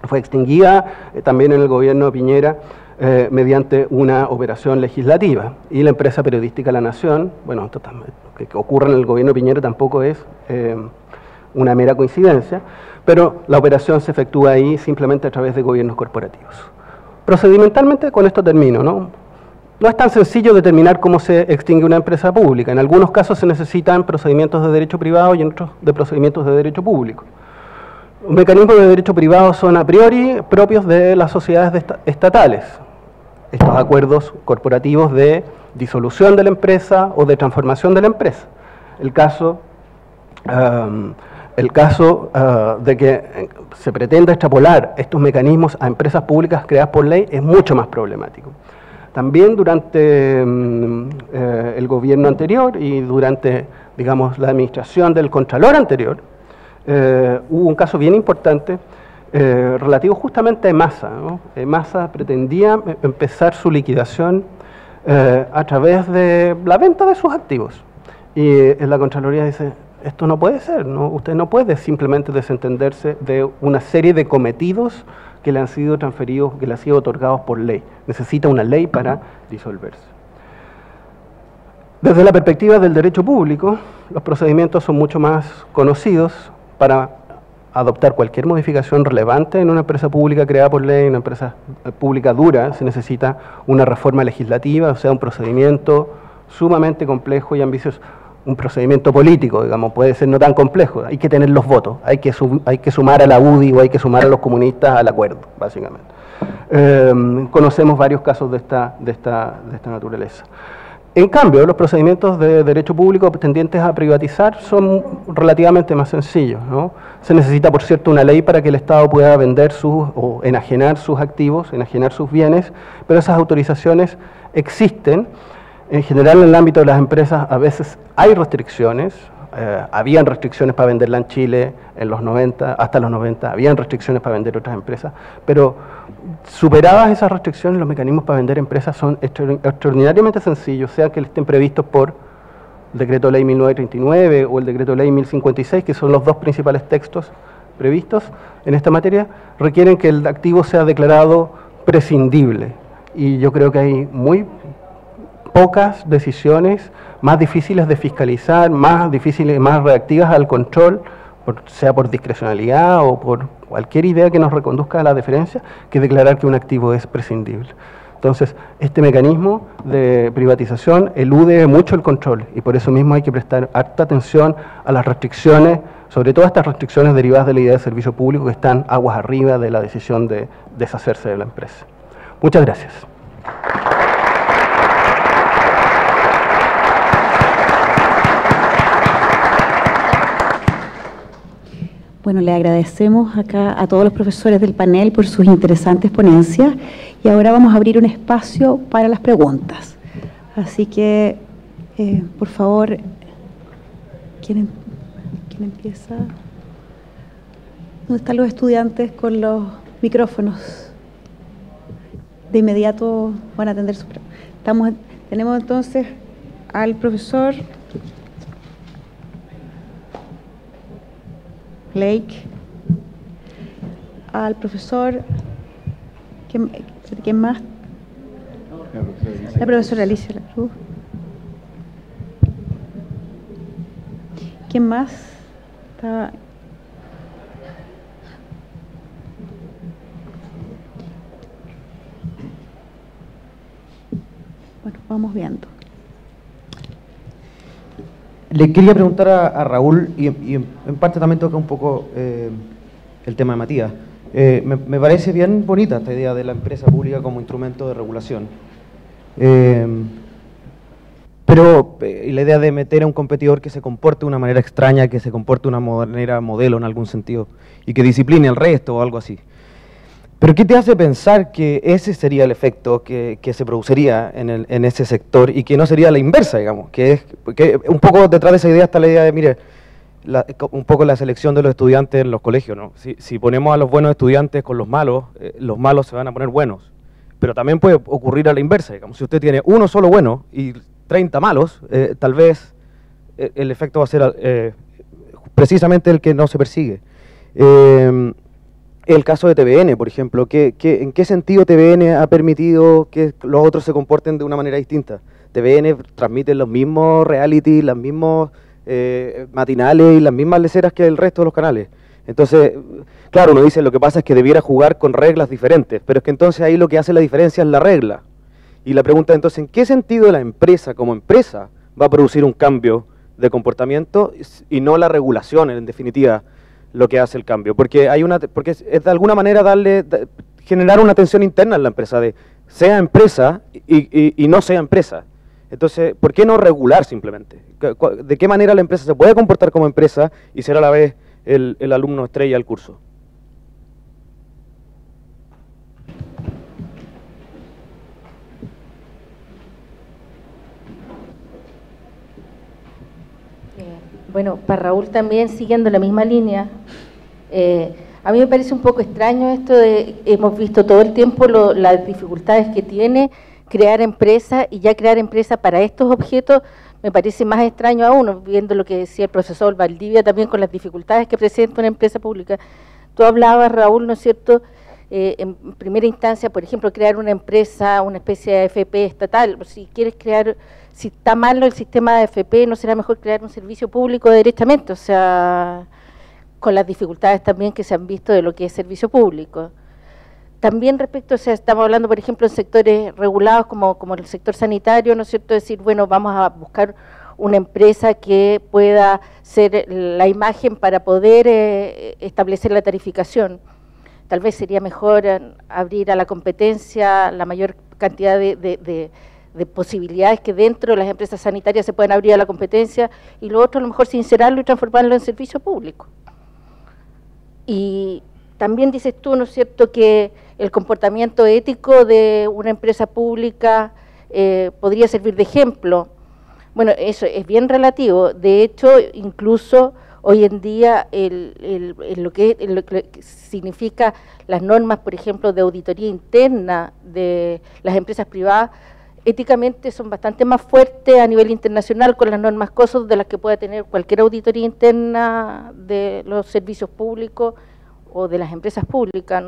fue extinguida también en el gobierno de Piñera, mediante una operación legislativa. Y la empresa periodística La Nación, bueno, esto que ocurra en el gobierno de Piñera tampoco es una mera coincidencia, pero la operación se efectúa ahí simplemente a través de gobiernos corporativos. Procedimentalmente, con esto termino, ¿no? No es tan sencillo determinar cómo se extingue una empresa pública. En algunos casos se necesitan procedimientos de derecho privado y en otros de procedimientos de derecho público. Los mecanismos de derecho privado son a priori propios de las sociedades estatales. Estos acuerdos corporativos de disolución de la empresa o de transformación de la empresa. El caso de que se pretenda extrapolar estos mecanismos a empresas públicas creadas por ley es mucho más problemático. También durante el gobierno anterior y durante, digamos, la administración del Contralor anterior, hubo un caso bien importante relativo justamente a EMASA, ¿no? EMASA pretendía empezar su liquidación a través de la venta de sus activos. Y la Contraloría dice, esto no puede ser, ¿no? Usted no puede simplemente desentenderse de una serie de cometidos que le han sido transferidos, que le han sido otorgados por ley. Necesita una ley para disolverse. Desde la perspectiva del derecho público, los procedimientos son mucho más conocidos. Para adoptar cualquier modificación relevante en una empresa pública creada por ley, una empresa pública dura, se necesita una reforma legislativa, o sea, un procedimiento sumamente complejo y ambicioso. Un procedimiento político, digamos, puede ser no tan complejo, hay que tener los votos, hay que sumar a la UDI o hay que sumar a los comunistas al acuerdo, básicamente. Conocemos varios casos de esta naturaleza. En cambio, los procedimientos de derecho público tendientes a privatizar son relativamente más sencillos, ¿no? Se necesita, por cierto, una ley para que el Estado pueda vender o enajenar sus activos, enajenar sus bienes, pero esas autorizaciones existen. En general, en el ámbito de las empresas, a veces hay restricciones. Habían restricciones para venderla en Chile en los 90, hasta los 90, habían restricciones para vender otras empresas, pero superadas esas restricciones, los mecanismos para vender empresas son extraordinariamente sencillos, sea que estén previstos por el Decreto Ley 1939 o el Decreto Ley 1056, que son los dos principales textos previstos en esta materia, requieren que el activo sea declarado prescindible. Y yo creo que hay muy pocas decisiones más difíciles de fiscalizar, más difíciles, más reactivas al control, sea por discrecionalidad o por cualquier idea que nos reconduzca a la deferencia, que declarar que un activo es prescindible. Entonces, este mecanismo de privatización elude mucho el control y por eso mismo hay que prestar harta atención a las restricciones, sobre todo estas restricciones derivadas de la idea de servicio público que están aguas arriba de la decisión de deshacerse de la empresa. Muchas gracias. Bueno, le agradecemos acá a todos los profesores del panel por sus interesantes ponencias y ahora vamos a abrir un espacio para las preguntas. Así que, por favor, ¿quién empieza? ¿Dónde están los estudiantes con los micrófonos? De inmediato van a atender sus preguntas. Tenemos entonces al profesor Lake, al profesor, ¿quién más? La profesora Alicia Lacruz. ¿Quién más? Estaba... Bueno, vamos viendo. Le quería preguntar a Raúl, y en parte también toca un poco el tema de Matías. Me parece bien bonita esta idea de la empresa pública como instrumento de regulación. Pero la idea de meter a un competidor que se comporte de una manera extraña, que se comporte de una manera modelo en algún sentido, y que discipline al resto o algo así. Pero ¿qué te hace pensar que ese sería el efecto que se produciría en ese sector y que no sería la inversa, digamos? Que un poco detrás de esa idea está la idea de, mire, un poco la selección de los estudiantes en los colegios, ¿no? Si ponemos a los buenos estudiantes con los malos se van a poner buenos. Pero también puede ocurrir a la inversa, digamos. Si usted tiene uno solo bueno y 30 malos, tal vez el efecto va a ser precisamente el que no se persigue. El caso de TVN, por ejemplo, ¿en qué sentido TVN ha permitido que los otros se comporten de una manera distinta? TVN transmite los mismos reality, las mismos matinales y las mismas leceras que el resto de los canales. Entonces, claro, uno dice lo que pasa es que debiera jugar con reglas diferentes, pero es que entonces ahí lo que hace la diferencia es la regla. Y la pregunta es entonces, ¿en qué sentido la empresa como empresa va a producir un cambio de comportamiento y no la regulación, en definitiva, lo que hace el cambio? Porque es de alguna manera generar una tensión interna en la empresa, de sea empresa y no sea empresa. Entonces, ¿por qué no regular simplemente? ¿De qué manera la empresa se puede comportar como empresa y ser a la vez el alumno estrella del curso? Bueno, para Raúl también, siguiendo la misma línea, a mí me parece un poco extraño esto de, hemos visto todo el tiempo las dificultades que tiene crear empresa, y ya crear empresa para estos objetos me parece más extraño aún, viendo lo que decía el profesor Valdivia también con las dificultades que presenta una empresa pública. Tú hablabas, Raúl, ¿no es cierto?, en primera instancia, por ejemplo, crear una empresa, una especie de AFP estatal. Si quieres crear, si está malo el sistema de AFP, ¿no será mejor crear un servicio público directamente? O sea, con las dificultades también que se han visto de lo que es servicio público. También respecto, o sea, estamos hablando, por ejemplo, en sectores regulados como el sector sanitario, ¿no es cierto?, decir, bueno, vamos a buscar una empresa que pueda ser la imagen para poder establecer la tarificación. Tal vez sería mejor abrir a la competencia la mayor cantidad de posibilidades que dentro de las empresas sanitarias se pueden abrir a la competencia, y lo otro a lo mejor sincerarlo y transformarlo en servicio público. Y también dices tú, ¿no es cierto?, que el comportamiento ético de una empresa pública podría servir de ejemplo. Bueno, eso es bien relativo. De hecho, incluso hoy en día lo que significa las normas, por ejemplo, de auditoría interna de las empresas privadas, éticamente son bastante más fuertes a nivel internacional con las normas COSOC de las que pueda tener cualquier auditoría interna de los servicios públicos o de las empresas públicas.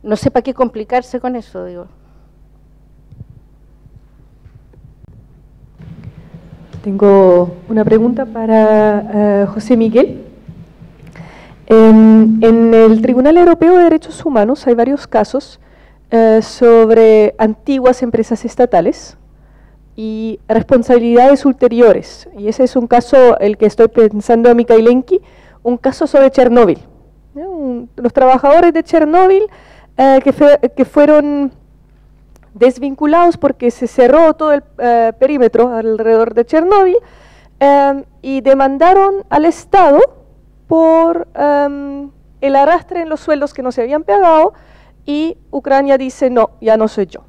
No sé para qué complicarse con eso, digo. Tengo una pregunta para José Miguel. En el Tribunal Europeo de Derechos Humanos hay varios casos sobre antiguas empresas estatales y responsabilidades ulteriores. Y ese es un caso, el que estoy pensando a Mikhailenki, un caso sobre Chernóbil. Los trabajadores de Chernóbil que fueron desvinculados porque se cerró todo el perímetro alrededor de Chernóbil y demandaron al Estado por el arrastre en los sueldos que no se habían pagado, y Ucrania dice, no, ya no soy yo.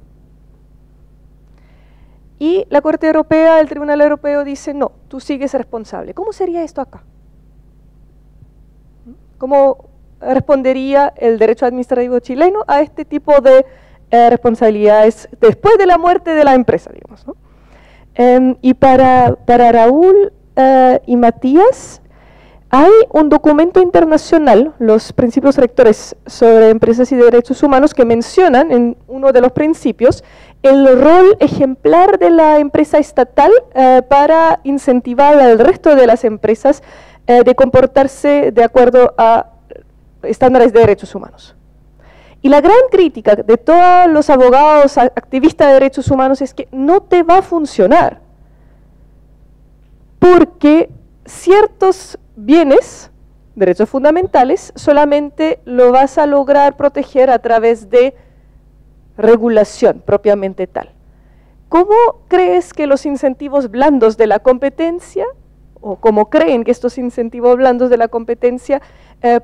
Y la Corte Europea, el Tribunal Europeo dice, no, tú sigues responsable. ¿Cómo sería esto acá? ¿Cómo respondería el derecho administrativo chileno a este tipo de responsabilidades después de la muerte de la empresa, digamos, ¿no? Y para Raúl y Matías, hay un documento internacional, los principios rectores sobre empresas y derechos humanos, que mencionan en uno de los principios el rol ejemplar de la empresa estatal para incentivar al resto de las empresas de comportarse de acuerdo a estándares de derechos humanos. Y la gran crítica de todos los abogados activistas de derechos humanos es que no te va a funcionar, porque ciertos bienes, derechos fundamentales, solamente lo vas a lograr proteger a través de regulación propiamente tal. ¿Cómo crees que los incentivos blandos de la competencia, o cómo creen que estos incentivos blandos de la competencia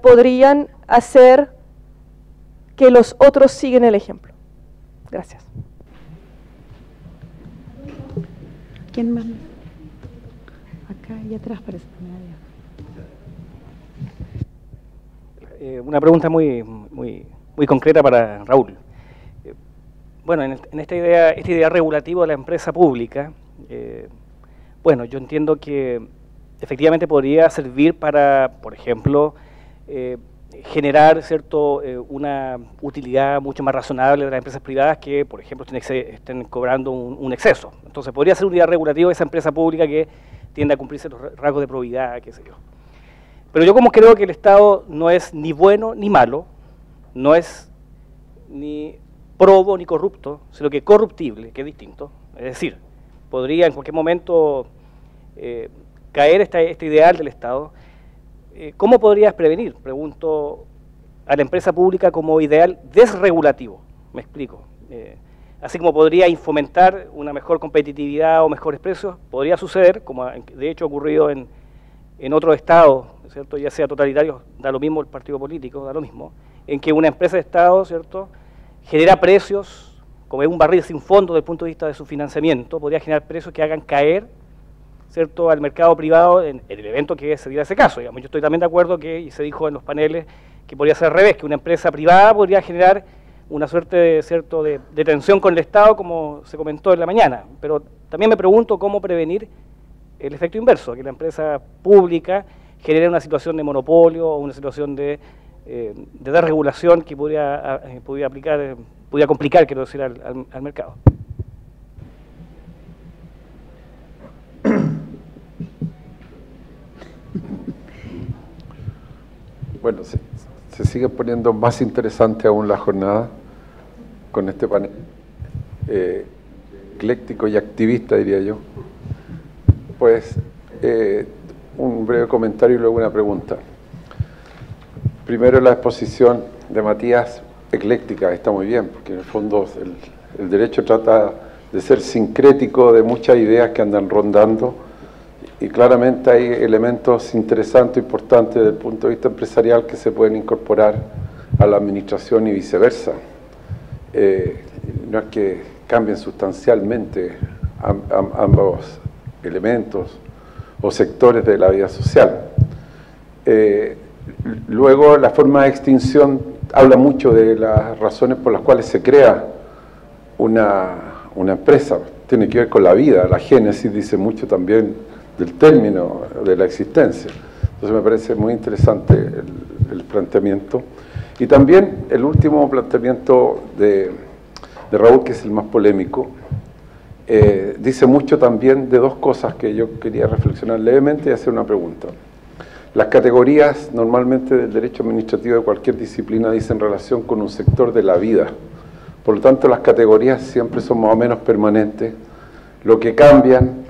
podrían hacer que los otros siguen el ejemplo? Gracias. ¿Quién más? Acá y atrás parece. Una pregunta muy concreta para Raúl. Bueno, en esta idea regulativa de la empresa pública, bueno, yo entiendo que efectivamente podría servir para, por ejemplo, generar una utilidad mucho más razonable de las empresas privadas que, por ejemplo, estén cobrando un exceso. Entonces podría ser una idea regulativa de esa empresa pública que tiende a cumplirse los rasgos de probidad, qué sé yo. Pero yo, como creo que el Estado no es ni bueno ni malo, no es ni probo ni corrupto, sino que corruptible, que es distinto, es decir, podría en cualquier momento caer este ideal del Estado. ¿Cómo podrías prevenir, pregunto, a la empresa pública como ideal desregulativo? Me explico. así como podría fomentar una mejor competitividad o mejores precios, podría suceder, como de hecho ha ocurrido en otros estados, ¿cierto? Ya sea totalitarios, da lo mismo el partido político, da lo mismo, en que una empresa de Estado, ¿cierto?, genera precios, como es un barril sin fondo desde el punto de vista de su financiamiento, podría generar precios que hagan caer, ¿cierto?, al mercado privado en el evento que se diera ese caso. Digamos, yo estoy también de acuerdo que, y se dijo en los paneles, que podría ser al revés, que una empresa privada podría generar una suerte de, ¿cierto?, de tensión con el Estado, como se comentó en la mañana. Pero también me pregunto cómo prevenir el efecto inverso, que la empresa pública genere una situación de monopolio o una situación de desregulación que pudiera complicar, quiero decir, al mercado. Bueno, se sigue poniendo más interesante aún la jornada con este panel ecléctico y activista, diría yo. Pues un breve comentario y luego una pregunta. Primero, la exposición de Matías, ecléctica, está muy bien, porque en el fondo el derecho trata de ser sincrético de muchas ideas que andan rondando, y claramente hay elementos interesantes, importantes desde el punto de vista empresarial que se pueden incorporar a la administración y viceversa. No es que cambien sustancialmente ambos elementos o sectores de la vida social. Luego, la forma de extinción habla mucho de las razones por las cuales se crea una empresa. Tiene que ver con la vida, la génesis dice mucho también del término de la existencia. Entonces me parece muy interesante el planteamiento. Y también el último planteamiento de Raúl, que es el más polémico, dice mucho también de dos cosas que yo quería reflexionar levemente y hacer una pregunta. Las categorías normalmente del derecho administrativo de cualquier disciplina dicen relación con un sector de la vida. Por lo tanto, las categorías siempre son más o menos permanentes. Lo que cambian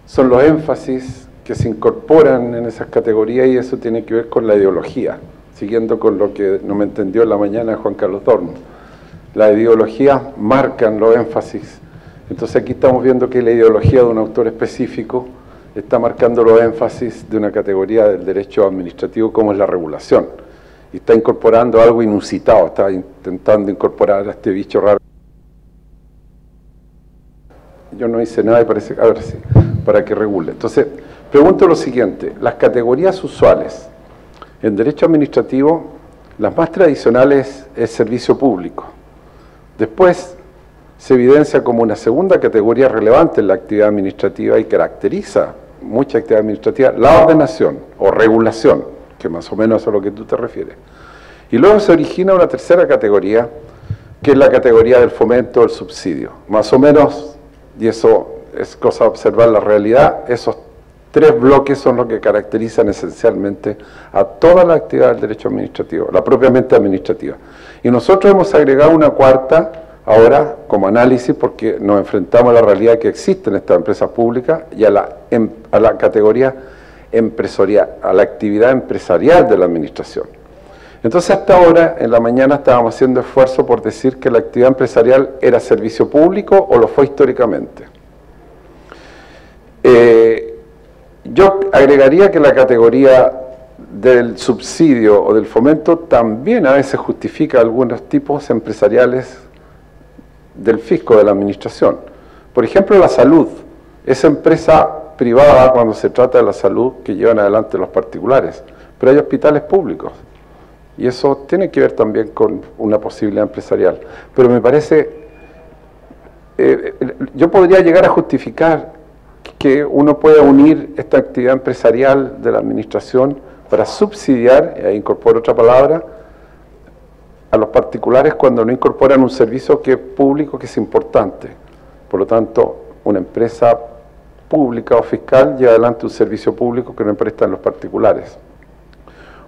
son los énfasis que se incorporan en esas categorías, y eso tiene que ver con la ideología, siguiendo con lo que no me entendió en la mañana Juan Carlos Dorn. Las ideologías marcan los énfasis. Entonces aquí estamos viendo que la ideología de un autor específico está marcando los énfasis de una categoría del derecho administrativo como es la regulación, y está incorporando algo inusitado, está intentando incorporar a este bicho raro. Yo no hice nada y parece, a ver si, para que regule. Entonces, pregunto lo siguiente: las categorías usuales en derecho administrativo, las más tradicionales es servicio público. Después se evidencia como una segunda categoría relevante en la actividad administrativa y caracteriza mucha actividad administrativa, la ordenación o regulación, que más o menos es a lo que tú te refieres. Y luego se origina una tercera categoría, que es la categoría del fomento, del subsidio. Más o menos, y eso es cosa de observar la realidad, esos tres bloques son los que caracterizan esencialmente a toda la actividad del derecho administrativo, la propiamente administrativa. Y nosotros hemos agregado una cuarta ahora como análisis, porque nos enfrentamos a la realidad que existen estas empresas públicas y a la categoría empresarial, a la actividad empresarial de la administración. Entonces, hasta ahora, en la mañana, estábamos haciendo esfuerzo por decir que la actividad empresarial era servicio público o lo fue históricamente. Yo agregaría que la categoría del subsidio o del fomento también a veces justifica algunos tipos empresariales del fisco, de la administración. Por ejemplo, la salud. Es empresa privada cuando se trata de la salud que llevan adelante los particulares, pero hay hospitales públicos. Y eso tiene que ver también con una posibilidad empresarial. Pero me parece, yo podría llegar a justificar que uno pueda unir esta actividad empresarial de la administración para subsidiar, e incorporo otra palabra, a los particulares cuando no incorporan un servicio que es público, que es importante. Por lo tanto, una empresa pública o fiscal lleva adelante un servicio público que no prestan los particulares.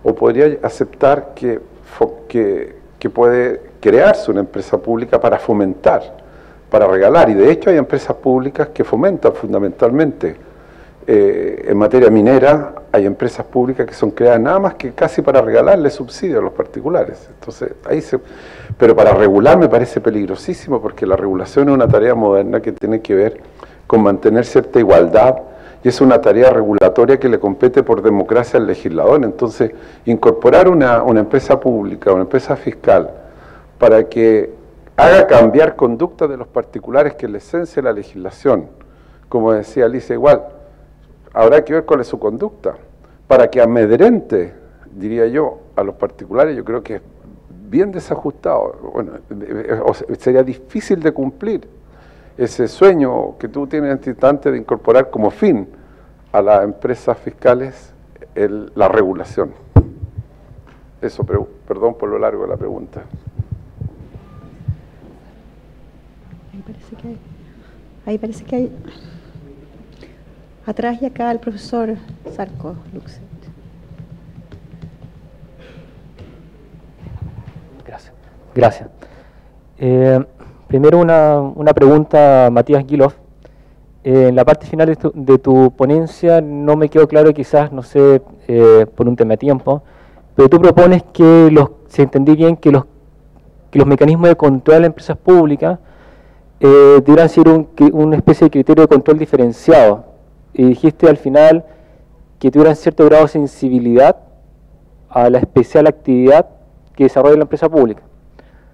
O podría aceptar que puede crearse una empresa pública para fomentar, para regalar, y de hecho hay empresas públicas que fomentan fundamentalmente En materia minera hay empresas públicas que son creadas nada más que casi para regalarle subsidios a los particulares. Entonces, pero para regular me parece peligrosísimo, porque la regulación es una tarea moderna que tiene que ver con mantener cierta igualdad, y es una tarea regulatoria que le compete por democracia al legislador. Entonces, incorporar una empresa pública, una empresa fiscal, para que haga cambiar conductas de los particulares, que es la esencia de la legislación, como decía Alicia, igual, habrá que ver cuál es su conducta, para que amedrente, diría yo, a los particulares. Yo creo que es bien desajustado. Bueno, sería difícil de cumplir ese sueño que tú tienes en este instante de incorporar como fin a las empresas fiscales la regulación. Eso, perdón por lo largo de la pregunta. Ahí parece que hay atrás, y acá el profesor Zarco Luxet. Gracias. Primero una pregunta a Matías Guiloff. En la parte final de tu ponencia no me quedó claro, quizás, no sé, por un tema de tiempo, pero tú propones que, si entendí bien, que los mecanismos de control de las empresas públicas deberán ser una especie de criterio de control diferenciado. Y dijiste al final que tuvieran cierto grado de sensibilidad a la especial actividad que desarrolla la empresa pública.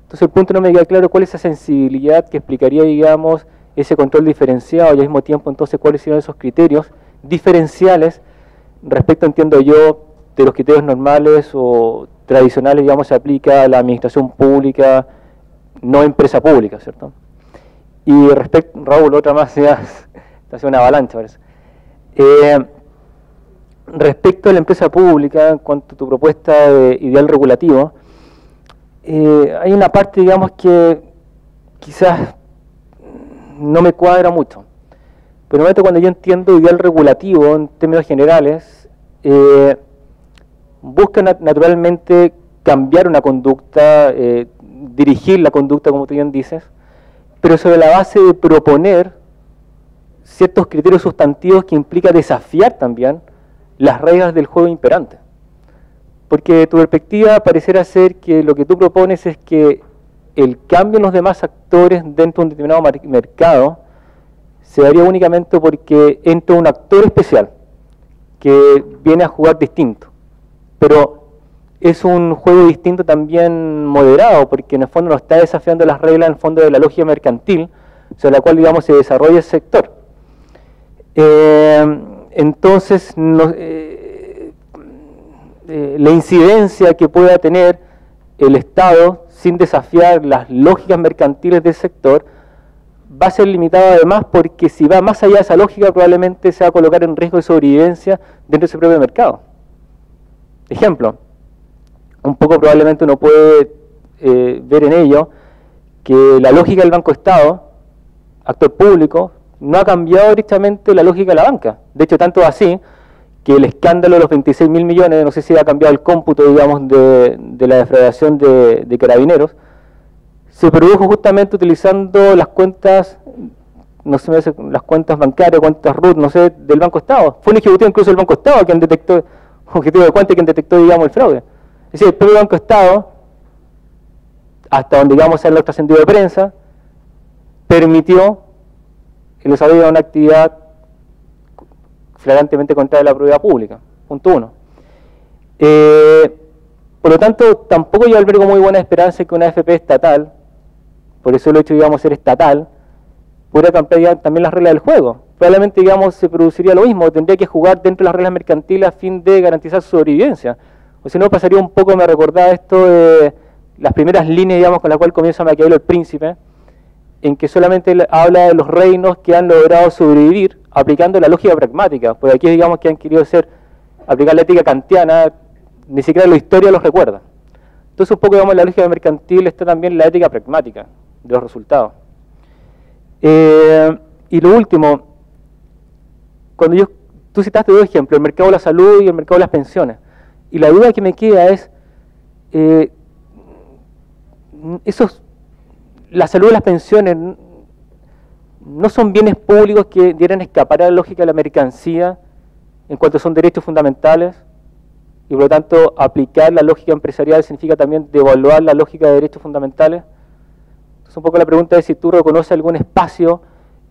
Entonces el punto no me queda claro cuál es esa sensibilidad que explicaría, digamos, ese control diferenciado, y al mismo tiempo entonces cuáles serían esos criterios diferenciales respecto, entiendo yo, de los criterios normales o tradicionales, digamos, se aplica a la administración pública, no empresa pública, ¿cierto? Y respecto, Raúl, otra más, ya está haciendo una avalancha, parece. Respecto a la empresa pública, en cuanto a tu propuesta de ideal regulativo, hay una parte, digamos, que quizás no me cuadra mucho. Pero cuando yo entiendo ideal regulativo en términos generales, busca naturalmente cambiar una conducta, dirigir la conducta, como tú bien dices, pero sobre la base de proponer ciertos criterios sustantivos que implica desafiar también las reglas del juego imperante. Porque de tu perspectiva pareciera ser que lo que tú propones es que el cambio en los demás actores dentro de un determinado mercado se daría únicamente porque entra un actor especial que viene a jugar distinto. Pero es un juego distinto también moderado, porque en el fondo no está desafiando las reglas en el fondo de la lógica mercantil sobre la cual, digamos, se desarrolla el sector. Entonces, la incidencia que pueda tener el Estado sin desafiar las lógicas mercantiles del sector va a ser limitada, además, porque si va más allá de esa lógica probablemente se va a colocar en riesgo de sobrevivencia dentro de ese propio mercado. Ejemplo, un poco probablemente uno puede ver en ello que la lógica del Banco Estado, actor público, no ha cambiado directamente la lógica de la banca. De hecho, tanto así que el escándalo de los 26.000 millones, no sé si ha cambiado el cómputo, digamos, de la defraudación de Carabineros, se produjo justamente utilizando las cuentas, no sé, las cuentas bancarias, cuentas RUT, no sé, del Banco Estado. Fue un ejecutivo incluso del Banco Estado quien detectó, objetivo de cuenta, quien detectó, digamos, el fraude. Es decir, el propio Banco Estado, hasta donde, digamos, en lo trascendido de prensa, permitió el desarrollo de una actividad flagrantemente contraria a la propiedad pública. Punto uno. Por lo tanto, tampoco yo albergo muy buena esperanza que una AFP estatal, por eso el hecho, digamos, ser estatal, pudiera cambiar también las reglas del juego. Probablemente, digamos, se produciría lo mismo, tendría que jugar dentro de las reglas mercantiles a fin de garantizar su sobrevivencia. O si no, pasaría un poco, me recordaba esto de las primeras líneas, digamos, con la cual comienza Maquiavelo el Príncipe, en que solamente habla de los reinos que han logrado sobrevivir aplicando la lógica pragmática. Por aquí, digamos, que han querido aplicar la ética kantiana, ni siquiera la historia los recuerda. Entonces, un poco, digamos, en la lógica mercantil está también la ética pragmática de los resultados. Y lo último, tú citaste dos ejemplos, el mercado de la salud y el mercado de las pensiones. Y la duda que me queda es, la salud y las pensiones no son bienes públicos que dieran escapar a la lógica de la mercancía en cuanto son derechos fundamentales, y por lo tanto aplicar la lógica empresarial significa también devaluar la lógica de derechos fundamentales. Entonces un poco la pregunta es si tú reconoces algún espacio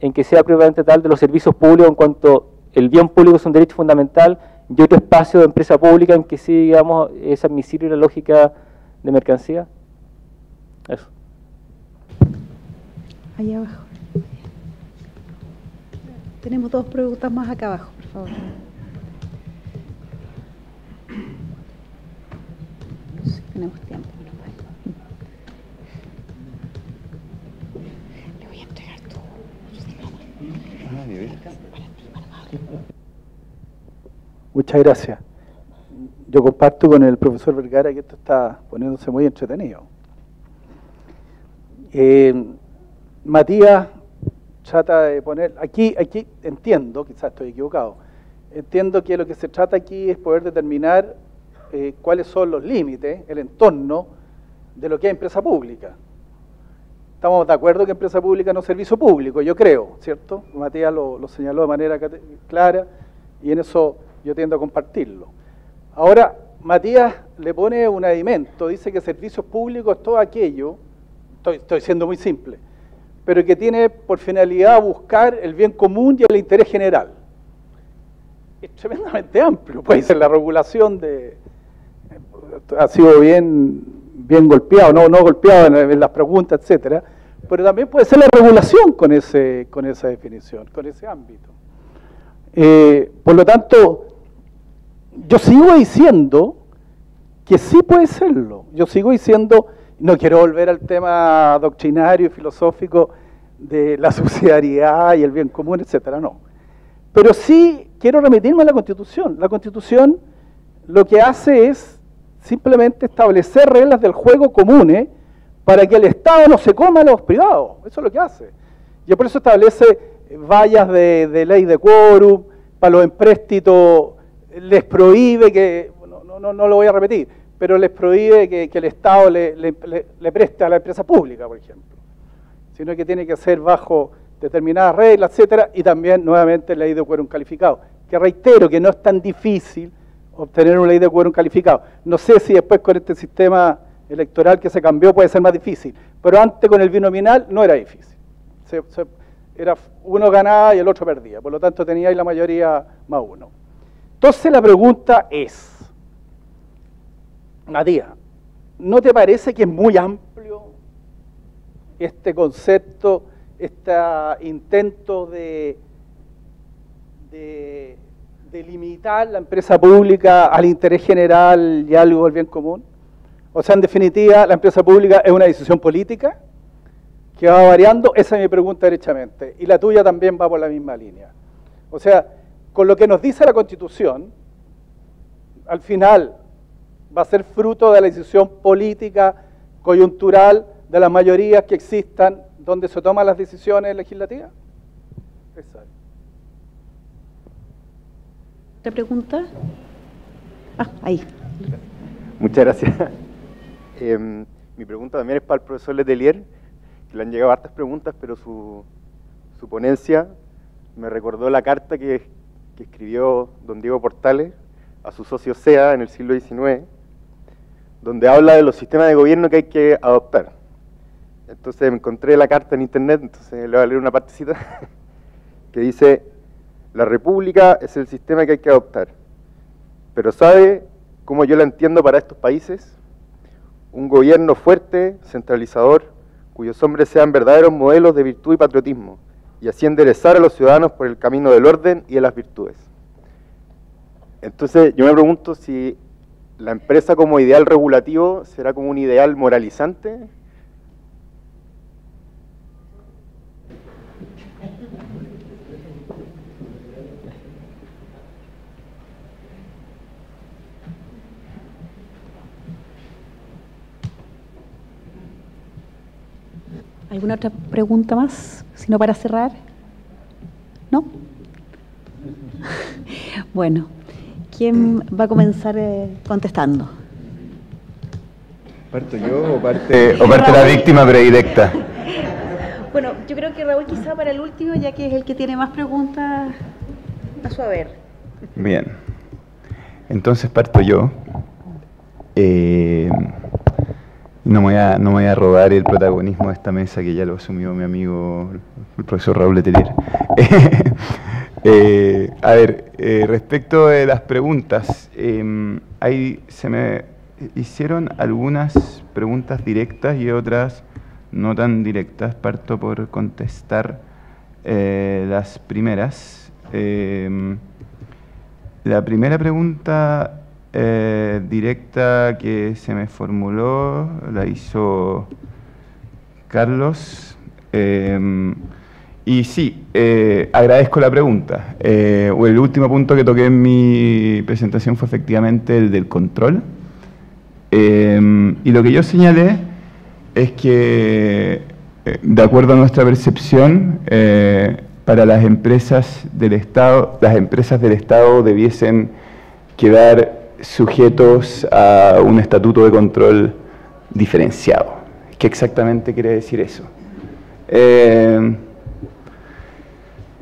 en que sea propiamente tal de los servicios públicos en cuanto el bien público es un derecho fundamental, y otro espacio de empresa pública en que sí, digamos, es admisible la lógica de mercancía. Eso. Allá abajo. Tenemos 2 preguntas más acá abajo, por favor. Sí, tenemos tiempo. Le voy a entregar todo. Muchas gracias. Yo comparto con el profesor Vergara que esto está poniéndose muy entretenido. Matías trata de poner, aquí entiendo, quizás estoy equivocado, entiendo que lo que se trata aquí es poder determinar cuáles son los límites, el entorno de lo que es empresa pública. Estamos de acuerdo que empresa pública no es servicio público, yo creo, ¿cierto? Matías lo señaló de manera clara y en eso yo tiendo a compartirlo. Ahora, Matías le pone un adimento, dice que servicios públicos es todo aquello, estoy siendo muy simple, pero que tiene por finalidad buscar el bien común y el interés general. Es tremendamente amplio, puede ser la regulación ha sido bien golpeado, no golpeado en las preguntas, etcétera, pero también puede ser la regulación con esa definición, con ese ámbito. Por lo tanto, yo sigo diciendo que sí puede serlo. Yo sigo diciendo, no quiero volver al tema doctrinario y filosófico de la subsidiariedad y el bien común, etcétera, no. Pero sí quiero remitirme a la Constitución. La Constitución lo que hace es simplemente establecer reglas del juego comunes para que el Estado no se coma a los privados. Eso es lo que hace. Y por eso establece vallas de ley de quórum, para los empréstitos les prohíbe que, no lo voy a repetir, pero les prohíbe que el Estado le preste a la empresa pública, por ejemplo, sino que tiene que ser bajo determinadas reglas, etcétera, y también, nuevamente, ley de quórum calificado, que reitero que no es tan difícil obtener una ley de quórum calificado. No sé si después con este sistema electoral que se cambió puede ser más difícil, pero antes con el binominal no era difícil. Era uno ganaba y el otro perdía, por lo tanto tenía ahí la mayoría más uno. Entonces la pregunta es, Matías, ¿no te parece que es muy amplio este concepto, este intento de limitar la empresa pública al interés general y algo del bien común? O sea, en definitiva, la empresa pública es una decisión política que va variando. Esa es mi pregunta derechamente, y la tuya también va por la misma línea. O sea, con lo que nos dice la Constitución, al final va a ser fruto de la decisión política coyuntural de las mayorías que existan donde se toman las decisiones legislativas. Exacto. ¿Otra pregunta? Ahí. Muchas gracias. Mi pregunta también es para el profesor Letelier, que le han llegado hartas preguntas, pero su ponencia me recordó la carta que escribió don Diego Portales a su socio SEA en el siglo XIX, donde habla de los sistemas de gobierno que hay que adoptar. Entonces me encontré la carta en internet, entonces le voy a leer una partecita, que dice: la república es el sistema que hay que adoptar, pero ¿sabe cómo yo la entiendo para estos países? Un gobierno fuerte, centralizador, cuyos hombres sean verdaderos modelos de virtud y patriotismo, y así enderezar a los ciudadanos por el camino del orden y de las virtudes. Entonces yo me pregunto si la empresa como ideal regulativo será como un ideal moralizante. ¿Alguna otra pregunta más? Si no, para cerrar. ¿No? Bueno, ¿quién va a comenzar contestando? ¿Parto yo o parte la víctima predilecta? Bueno, Yo creo que Raúl quizá para el último, ya que es el que tiene más preguntas a su haber. Bien, entonces parto yo. No me voy a robar el protagonismo de esta mesa, que ya lo asumió mi amigo el profesor Raúl Letelier. A ver, respecto de las preguntas, se me hicieron algunas preguntas directas y otras no tan directas. Parto por contestar las primeras. La primera pregunta directa que se me formuló la hizo Carlos. Y sí, agradezco la pregunta. El último punto que toqué en mi presentación fue efectivamente el del control. Y lo que yo señalé es que, de acuerdo a nuestra percepción, para las empresas del Estado debiesen quedar sujetos a un estatuto de control diferenciado. ¿Qué exactamente quiere decir eso?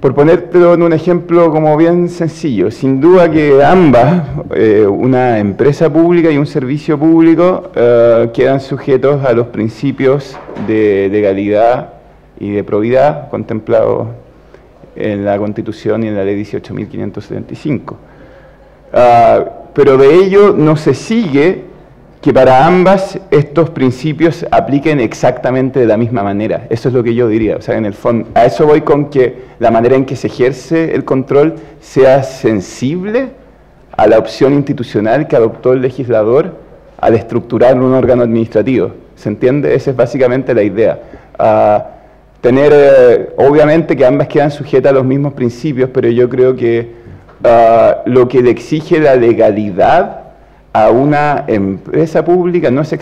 Por ponértelo en un ejemplo como bien sencillo, sin duda que ambas, una empresa pública y un servicio público, quedan sujetos a los principios de legalidad y de probidad contemplados en la Constitución y en la Ley 18.575. Pero de ello no se sigue que para ambas estos principios apliquen exactamente de la misma manera. Eso es lo que yo diría. O sea, en el fondo, a eso voy con que la manera en que se ejerce el control sea sensible a la opción institucional que adoptó el legislador al estructurar un órgano administrativo. ¿Se entiende? Esa es básicamente la idea. Obviamente que ambas quedan sujetas a los mismos principios, pero yo creo que lo que le exige la legalidad a una empresa pública no es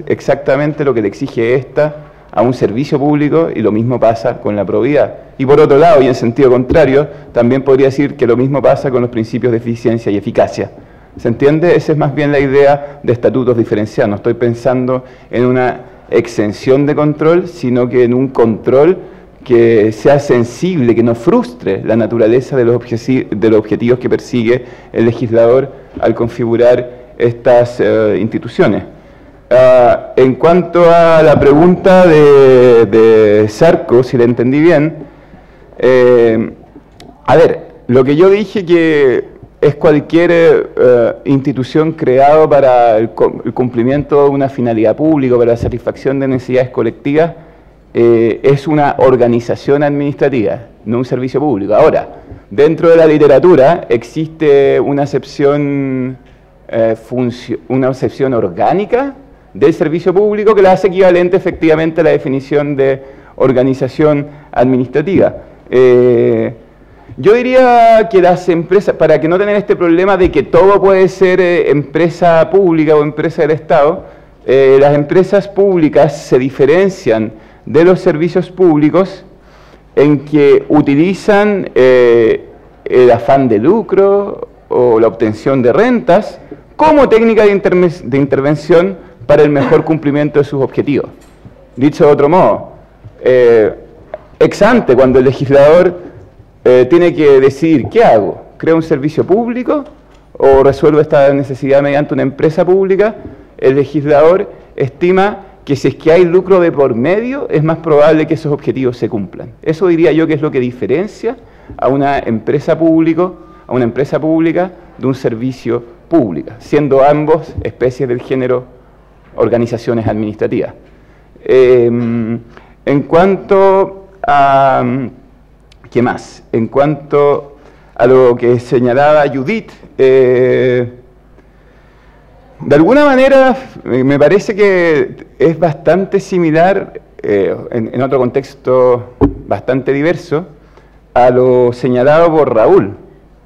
exactamente lo que le exige esta a un servicio público, y lo mismo pasa con la probidad. Y por otro lado, y en sentido contrario, también podría decir que lo mismo pasa con los principios de eficiencia y eficacia. ¿Se entiende? Esa es más bien la idea de estatutos diferenciados. No estoy pensando en una exención de control, sino que en un control que sea sensible, que no frustre la naturaleza de los objetivos que persigue el legislador al configurar estas instituciones. En cuanto a la pregunta de Sarko, si la entendí bien, a ver, lo que yo dije que es cualquier institución creada para el cumplimiento de una finalidad pública, para la satisfacción de necesidades colectivas, es una organización administrativa, no un servicio público. Ahora, dentro de la literatura existe una acepción orgánica del servicio público que la hace equivalente efectivamente a la definición de organización administrativa. Yo diría que las empresas, para que no tener este problema de que todo puede ser empresa pública o empresa del Estado, las empresas públicas se diferencian de los servicios públicos en que utilizan el afán de lucro o la obtención de rentas como técnica de intervención para el mejor cumplimiento de sus objetivos. Dicho de otro modo, ex ante, cuando el legislador tiene que decidir ¿qué hago? ¿Creo un servicio público o resuelvo esta necesidad mediante una empresa pública? El legislador estima que si es que hay lucro de por medio, es más probable que esos objetivos se cumplan. Eso diría yo que es lo que diferencia a una empresa pública de un servicio público, siendo ambos especies del género organizaciones administrativas. En cuanto a... ¿qué más? En cuanto a lo que señalaba Judith, de alguna manera me parece que es bastante similar, en otro contexto bastante diverso, a lo señalado por Raúl.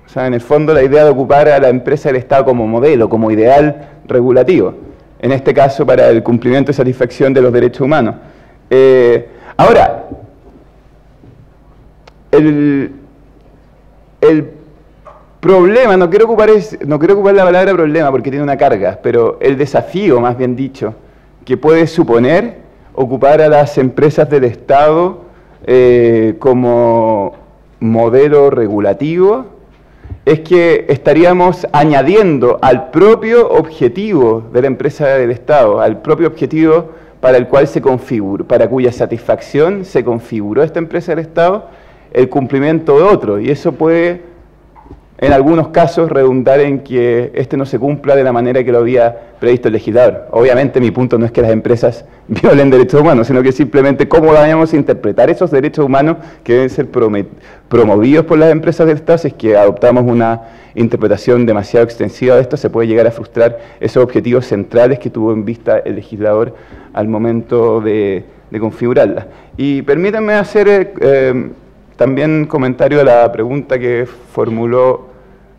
O sea, en el fondo la idea de ocupar a la empresa del Estado como modelo, como ideal regulativo, en este caso para el cumplimiento y satisfacción de los derechos humanos. Ahora, el problema, no quiero ocupar la palabra problema porque tiene una carga, pero el desafío, más bien dicho, que puede suponer ocupar a las empresas del Estado como modelo regulativo es que estaríamos añadiendo al propio objetivo de la empresa del Estado, al propio objetivo para el cual se configuró, para cuya satisfacción se configuró esta empresa del Estado, el cumplimiento de otro, y eso puede en algunos casos redundar en que este no se cumpla de la manera que lo había previsto el legislador. Obviamente mi punto no es que las empresas violen derechos humanos, sino que simplemente cómo vayamos a interpretar esos derechos humanos que deben ser promovidos por las empresas del Estado. Si es que adoptamos una interpretación demasiado extensiva de esto, se puede llegar a frustrar esos objetivos centrales que tuvo en vista el legislador al momento de configurarla. Y permítanme hacer también comentario a la pregunta que formuló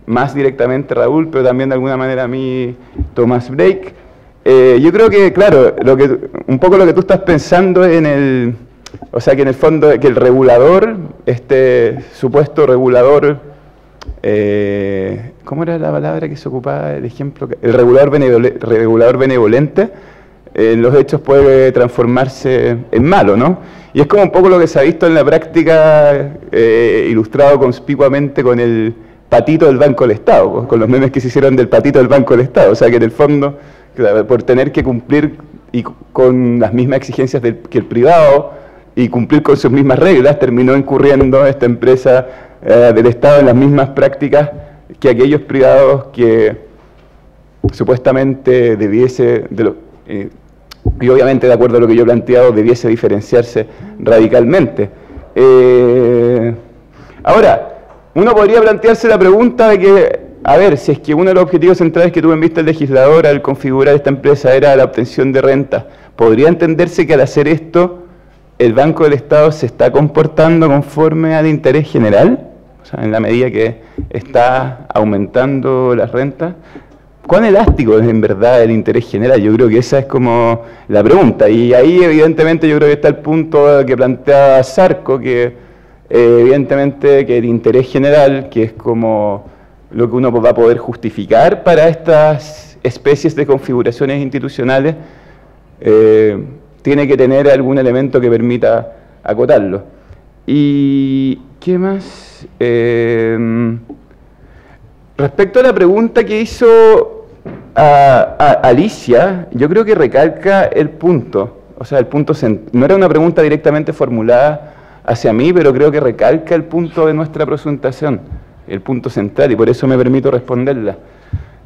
más directamente Raúl, pero también de alguna manera a mí Tomás Blake. Yo creo que, claro, un poco lo que tú estás pensando en el, o sea, que en el fondo que el regulador, este supuesto regulador, ¿cómo era la palabra que se ocupaba, el ejemplo? El regulador benevolente, en los hechos puede transformarse en malo, ¿no? Y es como un poco lo que se ha visto en la práctica, ilustrado conspicuamente con el patito del Banco del Estado, con los memes que se hicieron del patito del Banco del Estado. O sea que en el fondo, claro, por tener que cumplir con las mismas exigencias que el privado y cumplir con sus mismas reglas, terminó incurriendo esta empresa del Estado en las mismas prácticas que aquellos privados que supuestamente debiese, y obviamente de acuerdo a lo que yo he planteado, debiese diferenciarse radicalmente. Ahora, uno podría plantearse la pregunta de que, a ver, si es que uno de los objetivos centrales que tuvo en vista el legislador al configurar esta empresa era la obtención de renta, ¿podría entenderse que al hacer esto el Banco del Estado se está comportando conforme al interés general? O sea, en la medida que está aumentando las rentas. ¿Cuán elástico es en verdad el interés general? Yo creo que esa es como la pregunta. Y ahí evidentemente yo creo que está el punto que plantea Zarco, que evidentemente que el interés general, que es como lo que uno va a poder justificar para estas especies de configuraciones institucionales, tiene que tener algún elemento que permita acotarlo. ¿Y qué más? Respecto a la pregunta que hizo Alicia, yo creo que recalca el punto, o sea, el punto no era una pregunta directamente formulada hacia mí, pero creo que recalca el punto de nuestra presentación, el punto central, y por eso me permito responderla.